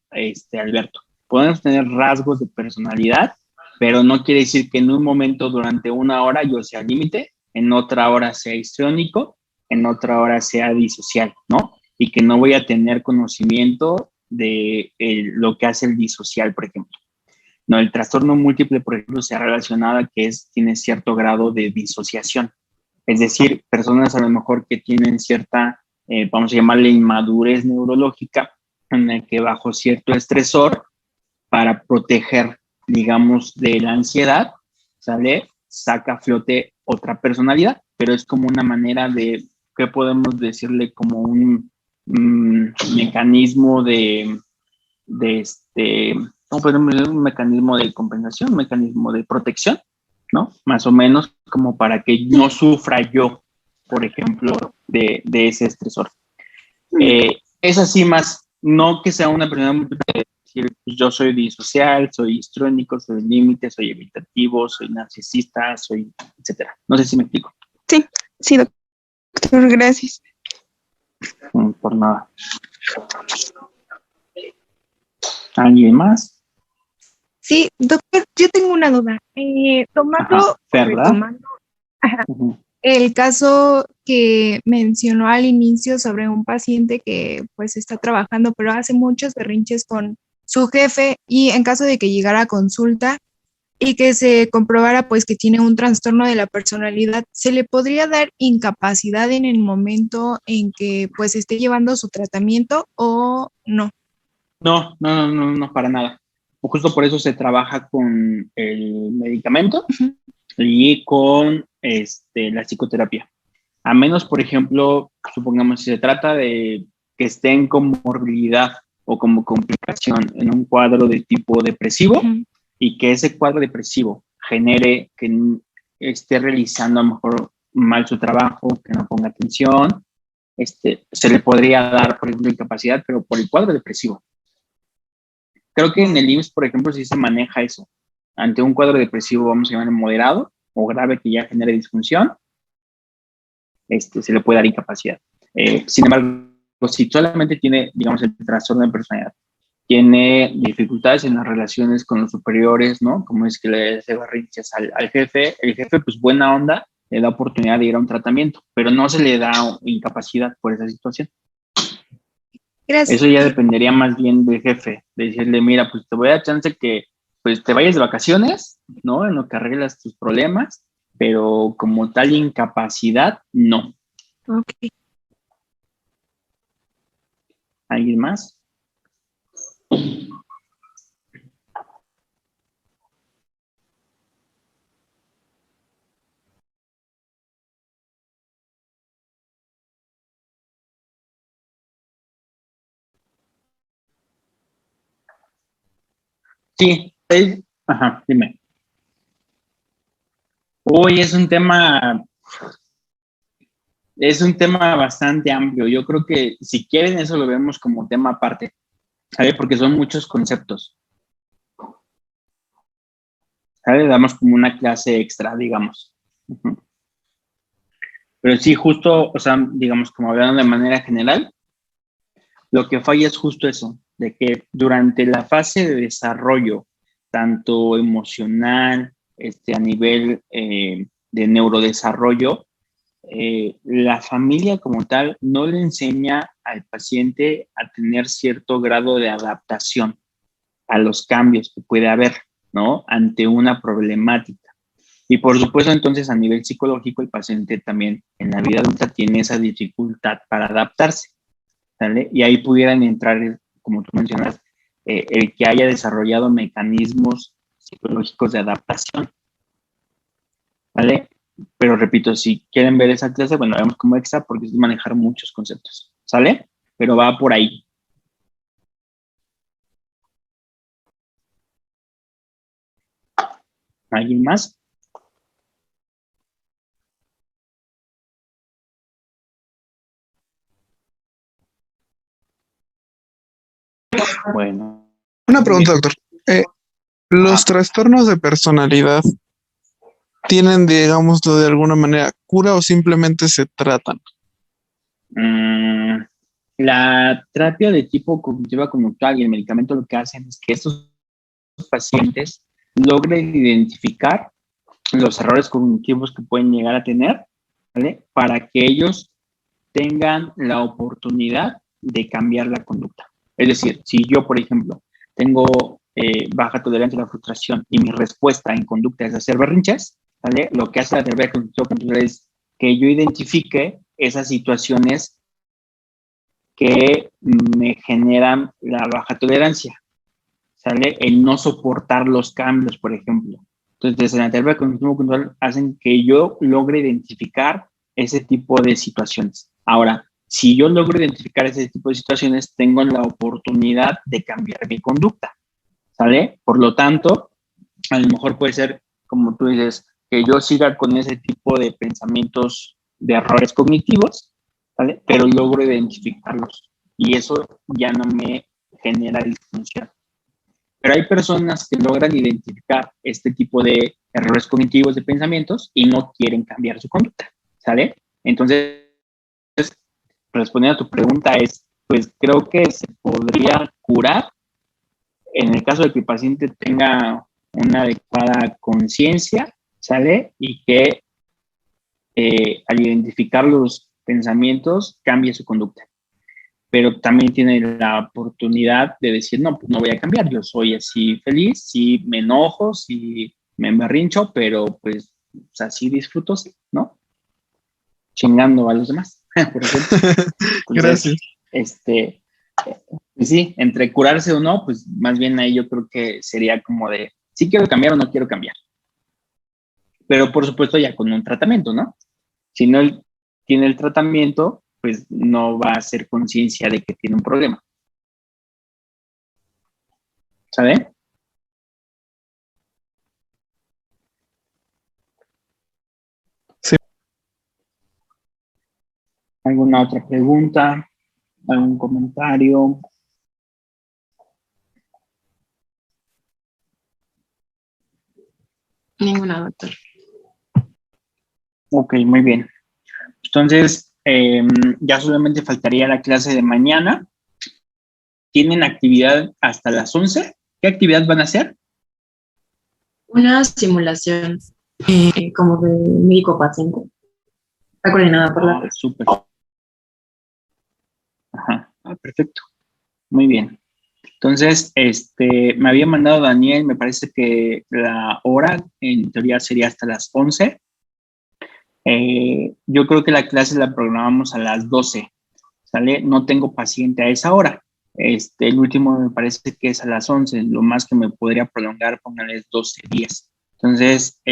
Alberto. Podemos tener rasgos de personalidad, pero no quiere decir que en un momento durante una hora yo sea límite, en otra hora sea histriónico, en otra hora sea disocial, ¿no? Y que no voy a tener conocimiento de lo que hace el disocial, por ejemplo. No, el trastorno múltiple, por ejemplo, se ha relacionado a que tiene cierto grado de disociación. Es decir, personas a lo mejor que tienen cierta, vamos a llamarle inmadurez neurológica, en la que bajo cierto estresor, para proteger, digamos, de la ansiedad, ¿sale? Saca a flote otra personalidad, pero es como una manera de, ¿qué podemos decirle? Como un mecanismo ¿cómo podemos decir? Un mecanismo de compensación, un mecanismo de protección, ¿no? Más o menos como para que no sufra yo, por ejemplo, de ese estresor. Es así más, no que sea una persona muy decir, pues yo soy disocial, soy histrónico, soy límite, soy evitativo, soy narcisista, soy, etcétera. No sé si me explico. Sí, sí, doctor, gracias. Por nada. ¿Alguien más? Sí, doctor, yo tengo una duda. Tomando Ajá, o ¿verdad? retomando ajá, Uh-huh. el caso que mencionó al inicio sobre un paciente que pues está trabajando, pero hace muchos berrinches con su jefe y en caso de que llegara a consulta y que se comprobara pues que tiene un trastorno de la personalidad, ¿se le podría dar incapacidad en el momento en que pues esté llevando su tratamiento o no? No, para nada. Justo por eso se trabaja con el medicamento Ujú. y con la psicoterapia. A menos, por ejemplo, supongamos si se trata de que esté en comorbilidad o como complicación en un cuadro de tipo depresivo Ujú. y que ese cuadro depresivo genere que esté realizando a lo mejor mal su trabajo, que no ponga atención, se le podría dar, por ejemplo, incapacidad, pero por el cuadro depresivo. Creo que en el IMSS, por ejemplo, sí se maneja eso. Ante un cuadro depresivo, vamos a llamar moderado o grave que ya genere disfunción, se le puede dar incapacidad. Sin embargo, si solamente tiene, digamos, el trastorno de personalidad, tiene dificultades en las relaciones con los superiores, ¿no? Como es que le hace berrinches al jefe, el jefe, pues buena onda, le da oportunidad de ir a un tratamiento, pero no se le da incapacidad por esa situación. Gracias. Eso ya dependería más bien del jefe, de decirle, mira, pues te voy a dar chance que pues te vayas de vacaciones, ¿no? En lo que arreglas tus problemas, pero como tal incapacidad, no. Ok. ¿Alguien más? Sí, ajá, dime. Hoy es un tema bastante amplio. Yo creo que si quieren eso lo vemos como tema aparte, ¿sabes? Porque son muchos conceptos, ¿sabes? Damos como una clase extra, digamos. Ujú. Pero sí, justo, o sea, digamos, como hablando de manera general, lo que falla es justo eso, de que durante la fase de desarrollo, tanto emocional, a nivel de neurodesarrollo, la familia como tal no le enseña al paciente a tener cierto grado de adaptación a los cambios que puede haber. ¿no? Ante una problemática. Y por supuesto, entonces, a nivel psicológico, el paciente también en la vida adulta tiene esa dificultad para adaptarse, ¿vale? Y ahí pudieran entrar, como tú mencionas, el que haya desarrollado mecanismos psicológicos de adaptación, ¿vale? Pero repito, si quieren ver esa clase, bueno, vemos como extra porque es manejar muchos conceptos, ¿sale? Pero va por ahí. ¿Alguien más? Bueno. Una pregunta, doctor. ¿Los trastornos de personalidad tienen, digámoslo de alguna manera, cura o simplemente se tratan? La terapia de tipo cognitiva conductual y el medicamento lo que hacen es que estos pacientes logren identificar los errores cognitivos que pueden llegar a tener, ¿vale? Para que ellos tengan la oportunidad de cambiar la conducta. Es decir, si yo, por ejemplo, tengo baja tolerancia a la frustración y mi respuesta en conducta es hacer berrinches, ¿vale? Lo que hace la terapia cognitiva conductual es que yo identifique esas situaciones que me generan la baja tolerancia, ¿sale? El no soportar los cambios, por ejemplo. Entonces, en la terapia cognitivo-conductual hacen que yo logre identificar ese tipo de situaciones. Ahora, si yo logro identificar ese tipo de situaciones, tengo la oportunidad de cambiar mi conducta, ¿sale? Por lo tanto, a lo mejor puede ser, como tú dices, que yo siga con ese tipo de pensamientos de errores cognitivos, ¿vale? Pero logro identificarlos y eso ya no me genera disfunción. Pero hay personas que logran identificar este tipo de errores cognitivos de pensamientos y no quieren cambiar su conducta, ¿sale? Entonces, respondiendo a tu pregunta es, pues creo que se podría curar en el caso de que el paciente tenga una adecuada conciencia, ¿sale? Y que al identificar los pensamientos cambie su conducta. Pero también tiene la oportunidad de decir, no, pues no voy a cambiar, yo soy así feliz, sí me enojo, sí me emberrincho, pero pues así disfruto, ¿no? Chingando a los demás, por ejemplo. Entonces, Gracias. Pues sí, entre curarse o no, pues más bien ahí yo creo que sería como de, sí quiero cambiar o no quiero cambiar. Pero por supuesto ya con un tratamiento, ¿no? Si no tiene el tratamiento, pues no va a hacer conciencia de que tiene un problema. ¿Sabe? Sí. ¿Alguna otra pregunta? ¿Algún comentario? Ninguna, doctor. Ok, muy bien. Entonces, ya solamente faltaría la clase de mañana. ¿Tienen actividad hasta las 11? ¿Qué actividad van a hacer? Una simulación como de médico-paciente. Está coordinada por la... Súper. Ajá, perfecto. Muy bien. Entonces, me había mandado Daniel, me parece que la hora en teoría sería hasta las 11. Yo creo que la clase la programamos a las 12, ¿sale? No tengo paciente a esa hora. El último me parece que es a las 11, lo más que me podría prolongar, pónganles 12:10. Entonces,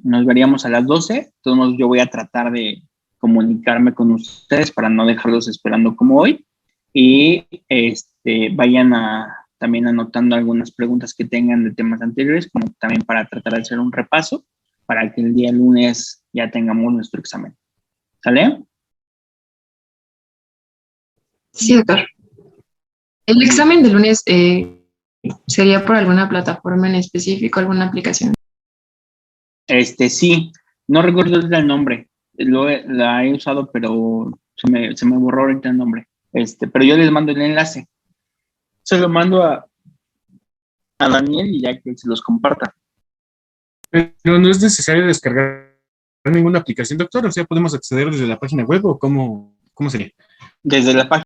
nos veríamos a las 12. Entonces, yo voy a tratar de comunicarme con ustedes para no dejarlos esperando como hoy. Y vayan también anotando algunas preguntas que tengan de temas anteriores, como también para tratar de hacer un repaso, para que el día lunes ya tengamos nuestro examen. ¿Sale? Sí, doctor. El examen de lunes sería por alguna plataforma en específico, alguna aplicación. Sí, no recuerdo el nombre. La he usado, pero se me borró ahorita el nombre. Pero yo les mando el enlace. Se lo mando a Daniel y ya que se los comparta. Pero no es necesario descargar ninguna aplicación, doctor. O sea, podemos acceder desde la página web o cómo sería. Desde la página